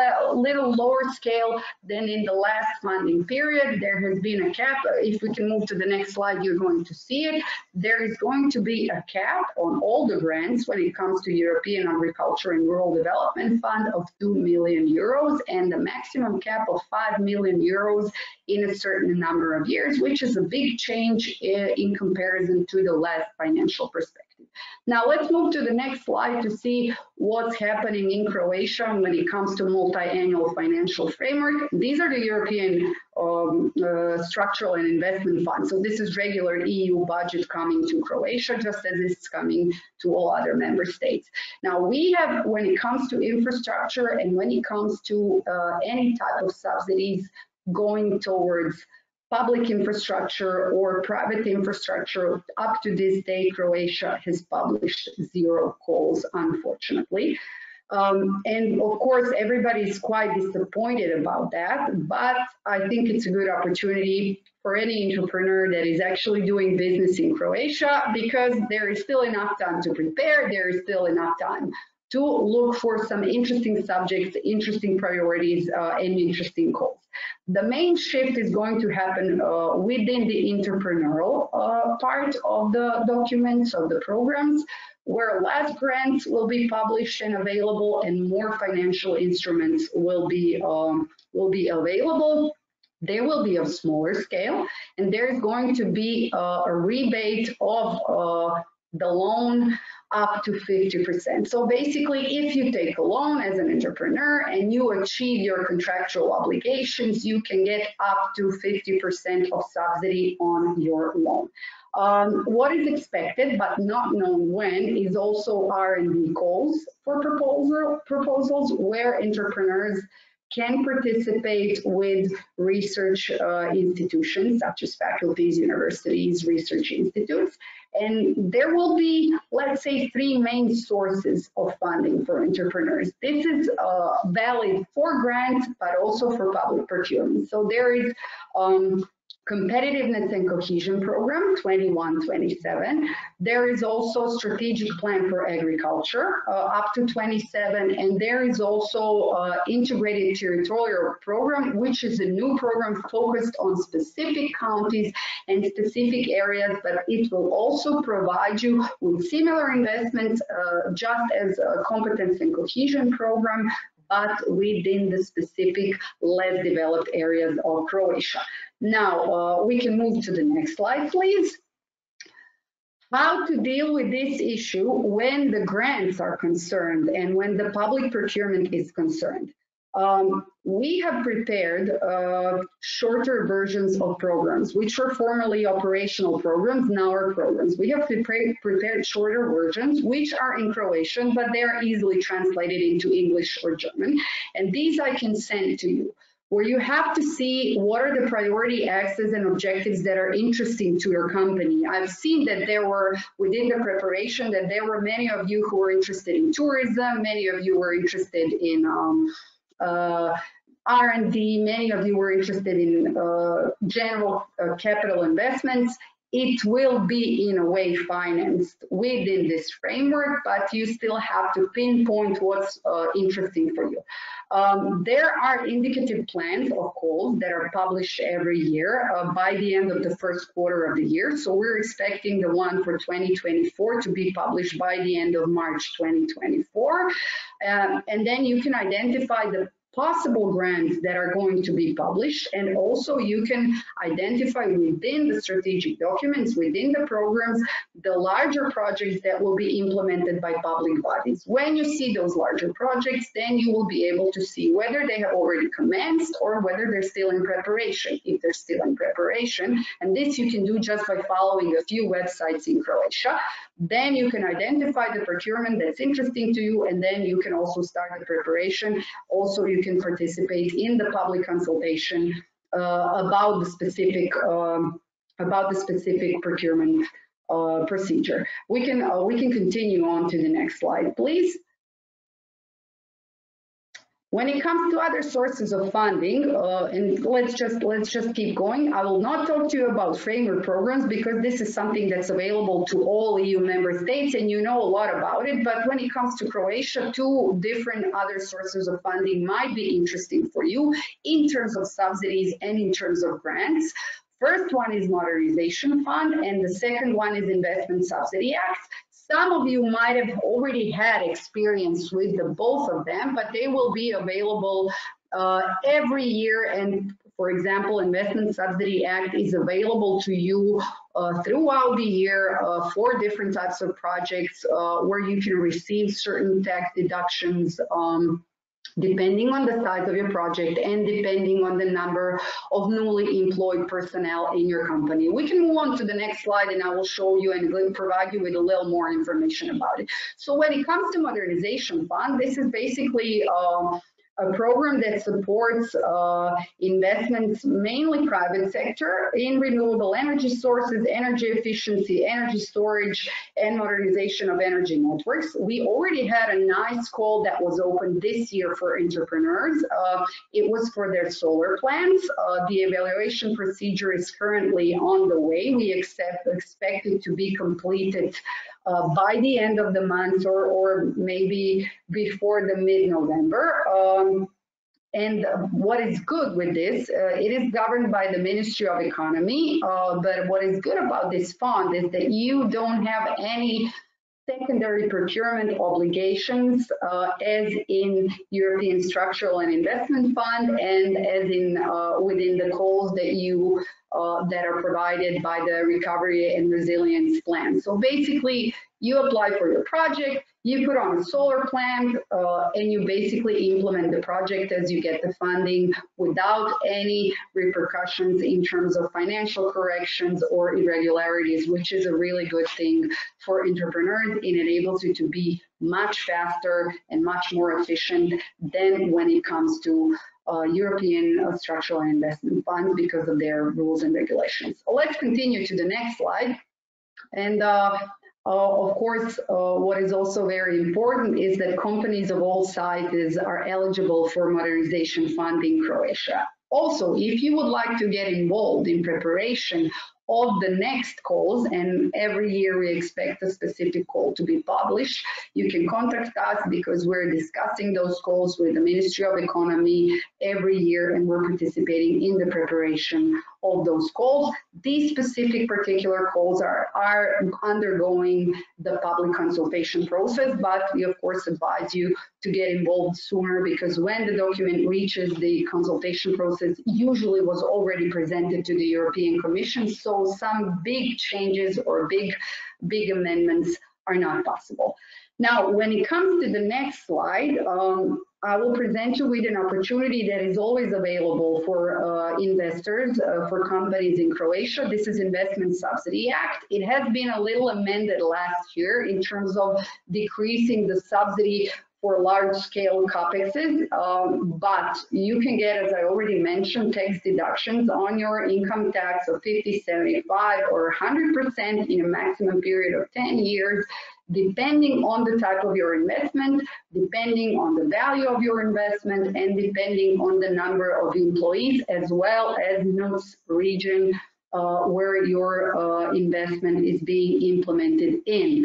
lower scale than in the last funding period. There has been a cap. If we can move to the next slide, you're going to see it. There is going to be a cap on all the grants when it comes to European Agriculture and Rural Development Fund of 2 million euros and the maximum cap of 5 million euros in a certain number of years, which is a big change in comparison to the last financial perspective. Now let's move to the next slide to see what's happening in Croatia when it comes to multi-annual financial framework. These are the European structural and investment funds. So this is regular EU budget coming to Croatia, just as it's coming to all other member states. Now we have, when it comes to infrastructure and when it comes to any type of subsidies going towards public infrastructure or private infrastructure, up to this day, Croatia has published 0 calls, unfortunately. And of course, everybody is quite disappointed about that, but I think it's a good opportunity for any entrepreneur that is actually doing business in Croatia, because there is still enough time to prepare, there is still enough time to look for some interesting subjects, interesting priorities, and interesting calls. The main shift is going to happen within the entrepreneurial part of the documents, of the programs, where less grants will be published and available and more financial instruments will be available. They will be of smaller scale, and there is going to be a rebate of the loan up to 50%. So basically, if you take a loan as an entrepreneur and you achieve your contractual obligations, you can get up to 50% of subsidy on your loan. What is expected but not known when is also R&D calls for proposals where entrepreneurs can participate with research institutions such as faculties, universities, research institutes. And there will be, let's say, 3 main sources of funding for entrepreneurs. This is valid for grants, but also for public procurement. So there is Competitiveness and Cohesion Program 21-27. There is also Strategic Plan for Agriculture up to 27, and there is also Integrated Territorial Program, which is a new program focused on specific counties and specific areas, but it will also provide you with similar investments just as a Competence and Cohesion Program, but within the specific less developed areas of Croatia. Now, we can move to the next slide, please. How to deal with this issue when the grants are concerned and when the public procurement is concerned. We have prepared shorter versions of programs, which were formerly operational programs, now are programs. We have prepared shorter versions, which are in Croatian, but they are easily translated into English or German. And these I can send to you, where you have to see what are the priority axes and objectives that are interesting to your company. I've seen that there were, within the preparation, that there were many of you who were interested in tourism, many of you were interested in R&D, many of you were interested in general capital investments. It will be in a way financed within this framework, but you still have to pinpoint what's interesting for you. There are indicative plans of calls that are published every year by the end of the first quarter of the year. So we're expecting the one for 2024 to be published by the end of March 2024. And then you can identify the possible grants that are going to be published, and also you can identify within the strategic documents, within the programs, the larger projects that will be implemented by public bodies. When you see those larger projects, then you will be able to see whether they have already commenced or whether they're still in preparation. If they're still in preparation, and this you can do just by following a few websites in Croatia, then you can identify the procurement that's interesting to you, and then you can also start the preparation. Also, you can participate in the public consultation about the specific procurement procedure. We can continue on to the next slide, please. When it comes to other sources of funding, and let's just keep going. I will not talk to you about framework programs because this is something that's available to all EU member states, and you know a lot about it. But when it comes to Croatia, two different other sources of funding might be interesting for you in terms of subsidies and in terms of grants. First one is Modernization Fund, and the second one is Investment Subsidy Act. Some of you might have already had experience with both of them, but they will be available every year. And for example, Investment Subsidy Act is available to you throughout the year for different types of projects where you can receive certain tax deductions depending on the size of your project and depending on the number of newly employed personnel in your company. We can move on to the next slide and I will show you and provide you with a little more information about it. So when it comes to Modernization Fund, this is basically a program that supports investments, mainly private sector, in renewable energy sources, energy efficiency, energy storage, and modernization of energy networks. We already had a nice call that was opened this year for entrepreneurs. It was for their solar plants. The evaluation procedure is currently on the way. We expect it to be completed by the end of the month or maybe before the mid-November. And what is good with this, it is governed by the Ministry of Economy, but what is good about this fund is that you don't have any secondary procurement obligations as in European Structural and Investment Fund and as in within the calls that are provided by the Recovery and Resilience Plan. So basically, you apply for your project, you put on a solar plant, and you basically implement the project as you get the funding without any repercussions in terms of financial corrections or irregularities, which is a really good thing for entrepreneurs. It enables you to be much faster and much more efficient than when it comes to European structural and investment funds because of their rules and regulations. Let's continue to the next slide. And of course, what is also very important is that companies of all sizes are eligible for modernization fund in Croatia. Also, if you would like to get involved in preparation of the next calls, and every year we expect a specific call to be published, you can contact us because we're discussing those calls with the Ministry of Economy every year, and we're participating in the preparation of those calls. These specific particular calls are undergoing the public consultation process, but we of course advise you to get involved sooner, because when the document reaches the consultation process, usually was already presented to the European Commission, so some big changes or big amendments are not possible. Now, when it comes to the next slide, I will present you with an opportunity that is always available for investors, for companies in Croatia. This is Investment Subsidy Act. It has been a little amended last year in terms of decreasing the subsidy for large-scale capexes, but you can get, as I already mentioned, tax deductions on your income tax of 50, 75, or 100% in a maximum period of 10 years, depending on the type of your investment, depending on the value of your investment, and depending on the number of employees, as well as NUTS region where your investment is being implemented in.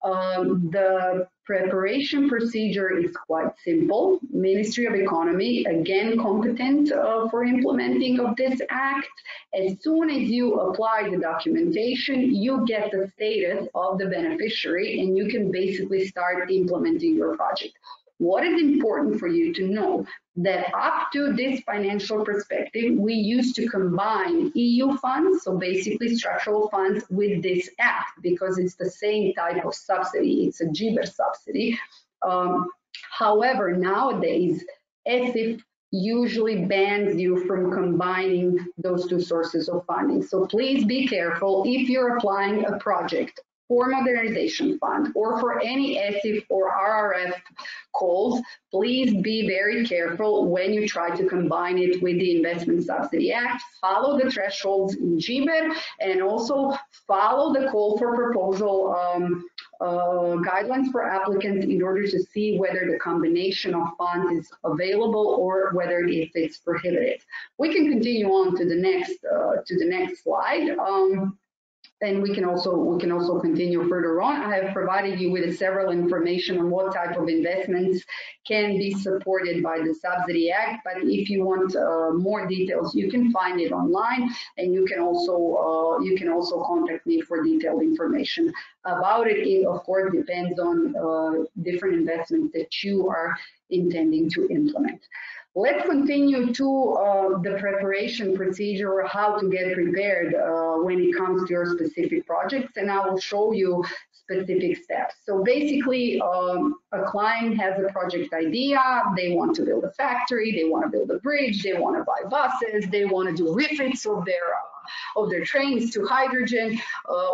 The preparation procedure is quite simple. Ministry of Economy, again, competent for implementing of this act. As soon as you apply the documentation, you get the status of the beneficiary, and you can basically start implementing your project. What is important for you to know that up to this financial perspective, we used to combine EU funds, so basically structural funds, with this act because it's the same type of subsidy. It's a GBER subsidy. However, nowadays, ESIF usually bans you from combining those two sources of funding. So please be careful if you're applying a project for modernization fund or for any ESIF or RRF calls, please be very careful when you try to combine it with the Investment Subsidy Act. Follow the thresholds in GBER and also follow the call for proposal guidelines for applicants in order to see whether the combination of funds is available or whether it's prohibited. We can continue on to the next slide. And we can also continue further on. I have provided you with several information on what type of investments can be supported by the Subsidy Act. But if you want more details, you can find it online, and you can also contact me for detailed information about it. It of course depends on different investments that you are intending to implement. Let's continue to the preparation procedure, or how to get prepared when it comes to your specific projects, and I will show you specific steps. So basically, a client has a project idea, they want to build a factory, they want to build a bridge, they want to buy buses, they want to do refits of their trains to hydrogen,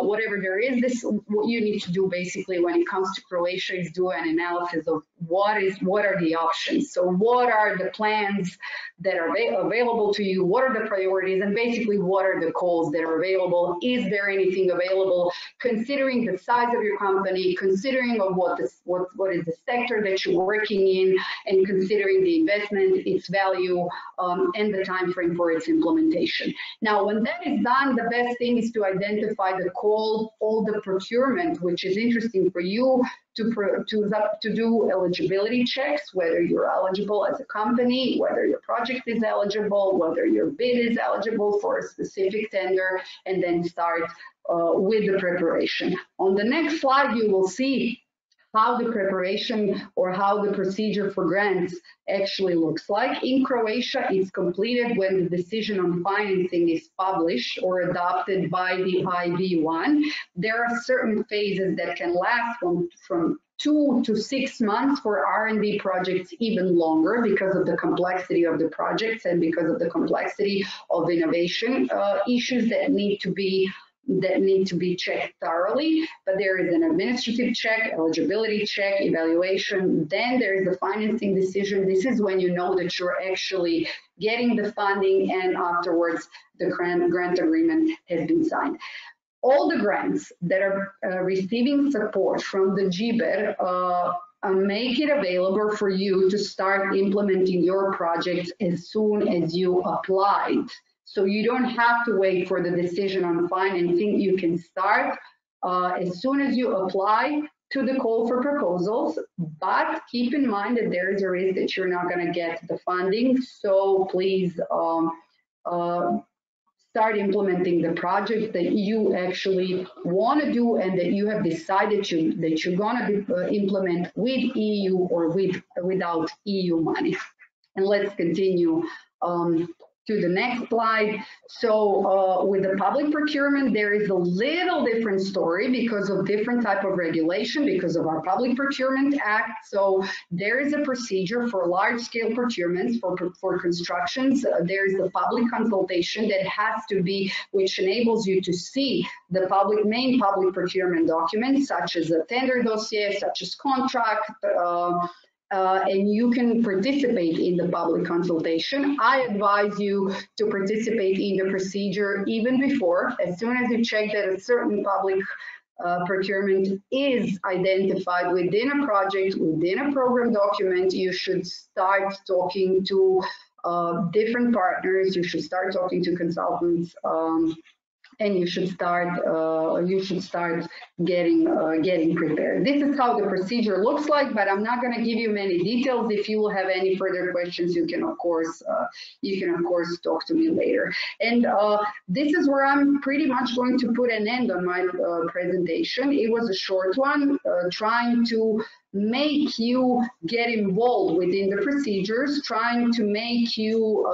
whatever there is. What you need to do basically when it comes to Croatia is do an analysis of what are the options. So what are the plans that are available to you? What are the priorities? And basically, what are the calls that are available? Is there anything available? Considering the size of your company, considering of what is the sector that you're working in, and considering the investment, its value, and the time frame for its implementation. Now, when that is done, the best thing is to identify the call, all the procurement, which is interesting for you, to do eligibility checks, whether you're eligible as a company, whether your project is eligible, whether your bid is eligible for a specific tender, and then start with the preparation. On the next slide, you will see how the preparation or how the procedure for grants actually looks like. In Croatia, it's completed when the decision on financing is published or adopted by the IB1. There are certain phases that can last from 2 to 6 months, for R&D projects even longer, because of the complexity of the projects and because of the complexity of innovation issues that need to be checked thoroughly. But there is an administrative check, eligibility check, evaluation, then there is the financing decision. This is when you know that you're actually getting the funding, and afterwards the grant agreement has been signed. All the grants that are receiving support from the GBER make it available for you to start implementing your projects as soon as you applied. So you don't have to wait for the decision on financing. You can start as soon as you apply to the call for proposals, but keep in mind that there is a risk that you're not going to get the funding. So please start implementing the projects that you actually want to do and that you have decided that you're going to implement with EU or without EU money. And let's continue to the next slide. So with the public procurement, there is a little different story because of different type of regulation, because of our Public Procurement Act. So there is a procedure for large-scale procurements for constructions. There is a public consultation that has to be, which enables you to see the main public procurement documents, such as a tender dossier, such as contract, and you can participate in the public consultation. I advise you to participate in the procedure even before. As soon as you check that a certain public procurement is identified within a project, within a program document, you should start talking to different partners, you should start talking to consultants, and you should start getting prepared. This is how the procedure looks like, but I'm not going to give you many details. If you will have any further questions, you can of course talk to me later. And this is where I'm pretty much going to put an end on my presentation. It was a short one, trying to make you get involved within the procedures, trying to make you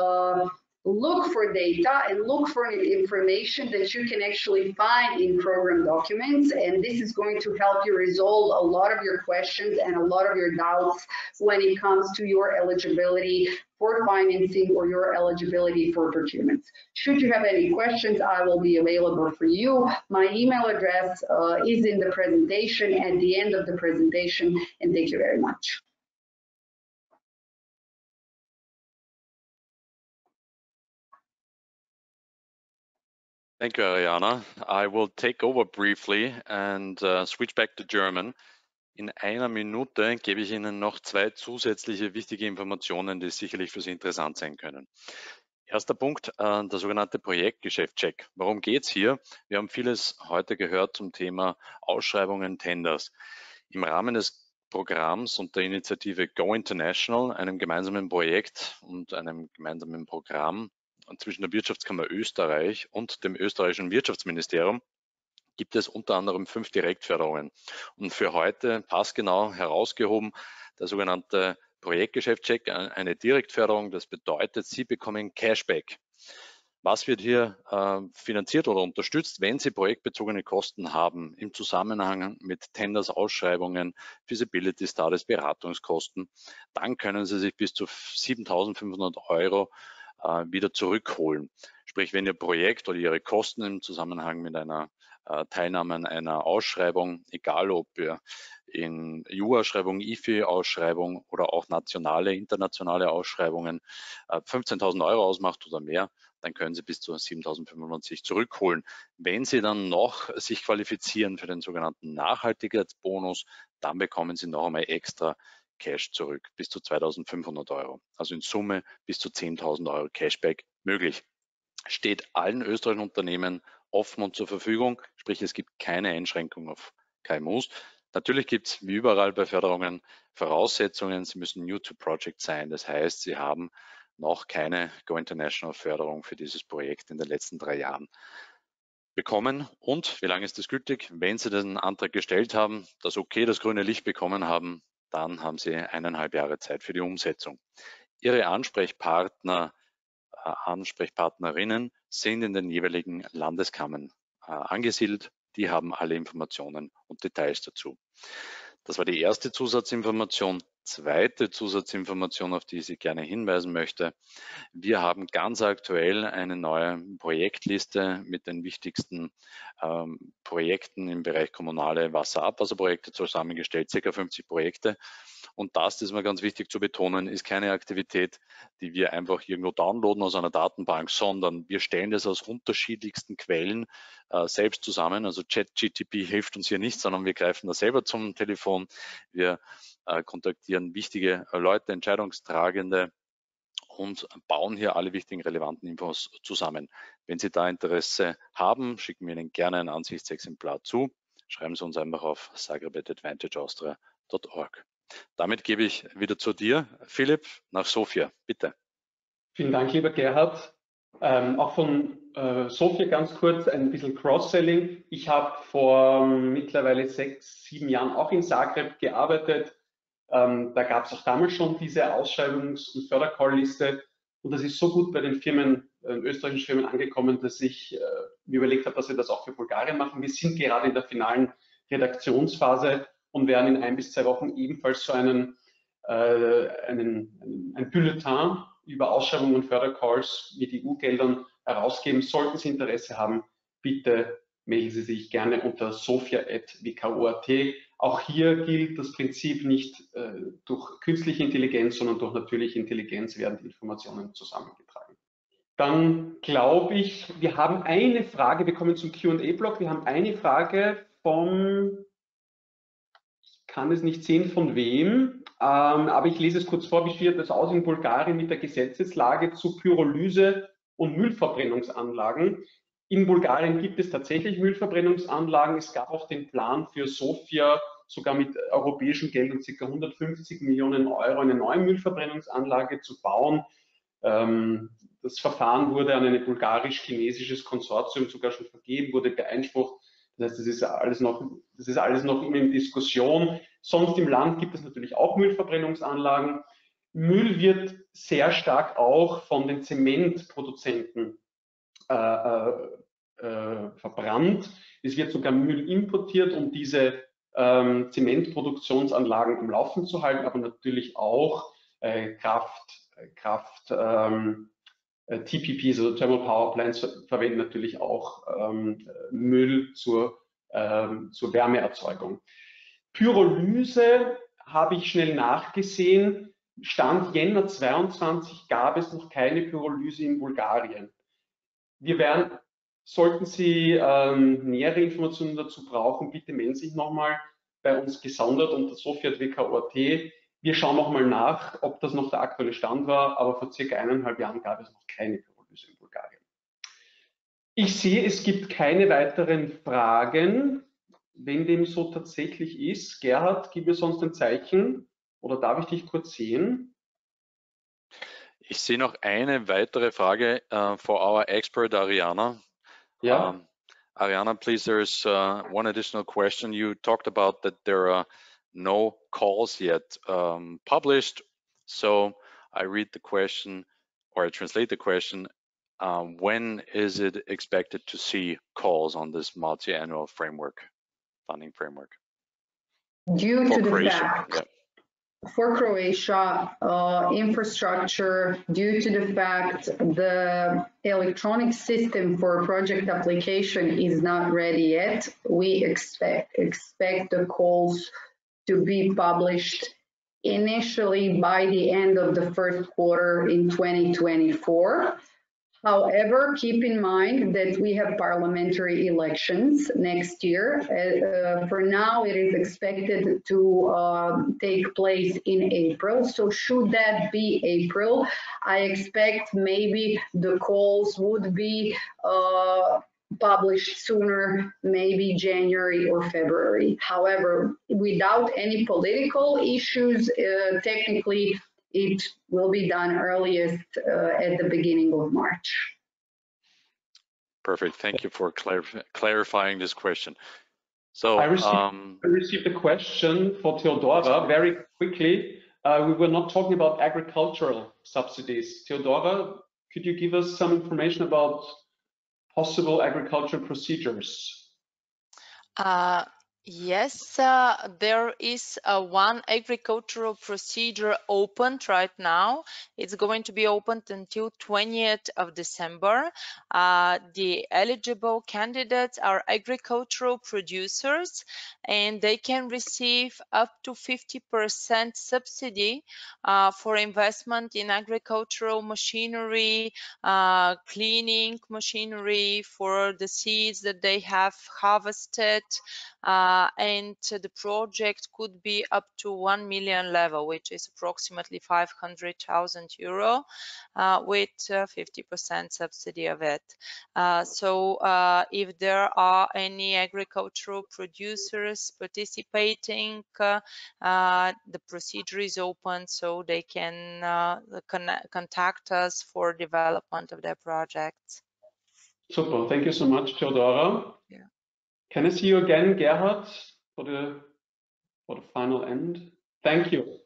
look for data and look for information that you can actually find in program documents. And this is going to help you resolve a lot of your questions and a lot of your doubts when it comes to your eligibility for financing or your eligibility for procurements. Should you have any questions, I will be available for you. My email address is in the presentation at the end of the presentation, and thank you very much. Thank you, Ariana. I will take over briefly and switch back to German. In einer Minute gebe ich Ihnen noch zwei zusätzliche wichtige Informationen, die sicherlich für Sie interessant sein können. Erster Punkt, der sogenannte Projektgeschäftscheck. Worum geht es hier? Wir haben vieles heute gehört zum Thema Ausschreibungen, Tenders. Im Rahmen des Programms und der Initiative Go International, einem gemeinsamen Projekt und einem gemeinsamen Programm zwischen der Wirtschaftskammer Österreich und dem österreichischen Wirtschaftsministerium, gibt es unter anderem 5 Direktförderungen. Und für heute passgenau herausgehoben der sogenannte Projektgeschäftscheck, eine Direktförderung. Das bedeutet, Sie bekommen Cashback. Was wird hier finanziert oder unterstützt, wenn Sie projektbezogene Kosten haben im Zusammenhang mit Tenders, Ausschreibungen, Feasibility Studies, Beratungskosten? Dann können Sie sich bis zu 7.500 € wieder zurückholen. Sprich, wenn Ihr Projekt oder Ihre Kosten im Zusammenhang mit einer Teilnahme an einer Ausschreibung, egal ob in EU-Ausschreibung, IFI-Ausschreibung oder auch nationale, internationale Ausschreibungen 15.000 € ausmacht oder mehr, dann können Sie bis zu 7.500 sich zurückholen. Wenn Sie dann noch sich qualifizieren für den sogenannten Nachhaltigkeitsbonus, dann bekommen Sie noch einmal extra Cash zurück, bis zu 2.500 €. Also in Summe bis zu 10.000 € Cashback möglich. Steht allen österreichischen Unternehmen offen und zur Verfügung, sprich es gibt keine Einschränkung auf KMUs. Natürlich gibt es wie überall bei Förderungen Voraussetzungen. Sie müssen new to project sein. Das heißt, Sie haben noch keine Go International Förderung für dieses Projekt in den letzten 3 Jahren bekommen. Und wie lange ist das gültig? Wenn Sie den Antrag gestellt haben, das okay, das grüne Licht bekommen haben, dann haben Sie 1,5 Jahre Zeit für die Umsetzung. Ihre Ansprechpartnerinnen sind in den jeweiligen Landeskammern angesiedelt. Die haben alle Informationen und Details dazu. Das war die erste Zusatzinformation. Zweite Zusatzinformation, auf die ich Sie gerne hinweisen möchte. Wir haben ganz aktuell eine neue Projektliste mit den wichtigsten Projekten im Bereich kommunale Wasser-Abwasserprojekte zusammengestellt, ca. 50 Projekte. Und das ist mir ganz wichtig zu betonen, ist keine Aktivität, die wir einfach irgendwo downloaden aus einer Datenbank, sondern wir stellen das aus unterschiedlichsten Quellen selbst zusammen. Also ChatGTP hilft uns hier nicht, sondern wir greifen da selber zum Telefon. Wir kontaktieren wichtige Leute, Entscheidungstragende und bauen hier alle wichtigen relevanten Infos zusammen. Wenn Sie da Interesse haben, schicken wir Ihnen gerne ein Ansichtsexemplar zu. Schreiben Sie uns einfach auf zagreb@advantageaustria.org. Damit gebe ich wieder zu dir, Philipp, nach Sofia. Bitte. Vielen Dank, lieber Gerhard. Auch von Sofia ganz kurz ein bisschen Cross-Selling. Ich habe vor mittlerweile 6, 7 Jahren auch in Zagreb gearbeitet. Da gab es auch damals schon diese Ausschreibungs- und Fördercall-Liste. Und das ist so gut bei den Firmen, österreichischen Firmen angekommen, dass ich mir überlegt habe, dass wir das auch für Bulgarien machen. Wir sind gerade in der finalen Redaktionsphase und werden in 1 bis 2 Wochen ebenfalls so ein Bulletin über Ausschreibungen und Fördercalls mit EU-Geldern herausgeben. Sollten Sie Interesse haben, bitte melden Sie sich gerne unter sofia@wko.at. Auch hier gilt das Prinzip nicht durch künstliche Intelligenz, sondern durch natürliche Intelligenz werden die Informationen zusammengetragen. Dann glaube ich, wir haben eine Frage, wir kommen zum Q&A-Block. Wir haben eine Frage vom, ich kann es nicht sehen, von wem, aber ich lese es kurz vor. Wie sieht das aus in Bulgarien mit der Gesetzeslage zu Pyrolyse und Müllverbrennungsanlagen? In Bulgarien gibt es tatsächlich Müllverbrennungsanlagen. Es gab auch den Plan für Sofia, sogar mit europäischen Geldern ca. 150 Millionen Euro eine neue Müllverbrennungsanlage zu bauen. Das Verfahren wurde an ein bulgarisch-chinesisches Konsortium sogar schon vergeben, wurde beeinsprucht. Das heißt, das ist alles noch immer in Diskussion. Sonst im Land gibt es natürlich auch Müllverbrennungsanlagen. Müll wird sehr stark auch von den Zementproduzenten verbrannt. Es wird sogar Müll importiert, um diese Zementproduktionsanlagen am Laufen zu halten, aber natürlich auch TPPs, also Thermal Power Plants, verwenden natürlich auch Müll zur Wärmeerzeugung. Pyrolyse habe ich schnell nachgesehen. Stand Jänner 22 gab es noch keine Pyrolyse in Bulgarien. Sollten Sie nähere Informationen dazu brauchen, bitte melden Sie sich nochmal bei uns gesondert unter sofia@wko.at. Wir schauen nochmal nach, ob das noch der aktuelle Stand war, aber vor circa 1,5 Jahren gab es noch keine Pyrolyse in Bulgarien. Ich sehe, es gibt keine weiteren Fragen. Wenn dem so tatsächlich ist, Gerhard, gib mir sonst ein Zeichen oder darf ich dich kurz sehen? Ich sehe noch eine weitere Frage for our expert Ariana. Yeah. Ariana, please, there's one additional question. You talked about that there are no calls yet published. So I read the question, or I translate the question, when is it expected to see calls on this multi-annual framework, funding framework? Due to the Croatia, fact, yeah. For Croatia, infrastructure, due to the fact the electronic system for project application is not ready yet, we expect the calls to be published initially by the end of the first quarter in 2024. However, keep in mind that we have parliamentary elections next year. For now, it is expected to take place in April. So should that be April, I expect maybe the calls would be published sooner, maybe January or February. However, without any political issues, technically, it will be done earliest at the beginning of March. Perfect. Thank you for clarifying this question. So I received a question for Theodora very quickly. We were not talking about agricultural subsidies. Theodora, could you give us some information about possible agricultural procedures? Yes, there is one agricultural procedure opened right now. It's going to be opened until 20th of December. The eligible candidates are agricultural producers, and they can receive up to 50% subsidy for investment in agricultural machinery, cleaning machinery for the seeds that they have harvested, and the project could be up to 1 million level, which is approximately 500,000 euro, with 50% subsidy of it. So if there are any agricultural producers participating, the procedure is open, so they can contact us for development of their projects. Super, thank you so much, Theodora. Yeah. Can I see you again, Gerhard, for the final end? Thank you.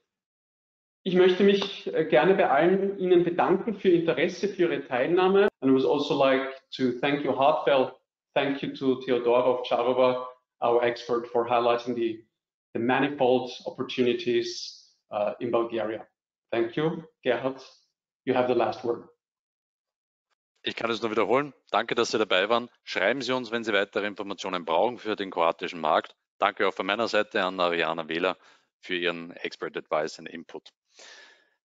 Ich möchte mich gerne bei allen Ihnen bedanken für Ihr Interesse, für Ihre Teilnahme. And I would also like to thank you heartfelt. Thank you to Theodora Ovcharova, our expert, for highlighting the manifold opportunities in Bulgaria. Thank you. Gerhard, you have the last word. Ich kann es nur wiederholen. Danke, dass Sie dabei waren. Schreiben Sie uns, wenn Sie weitere Informationen brauchen für den kroatischen Markt. Danke auch von meiner Seite an Ariana Wähler für Ihren Expert Advice und Input.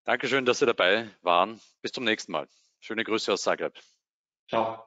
Dankeschön, dass Sie dabei waren. Bis zum nächsten Mal. Schöne Grüße aus Zagreb. Ciao.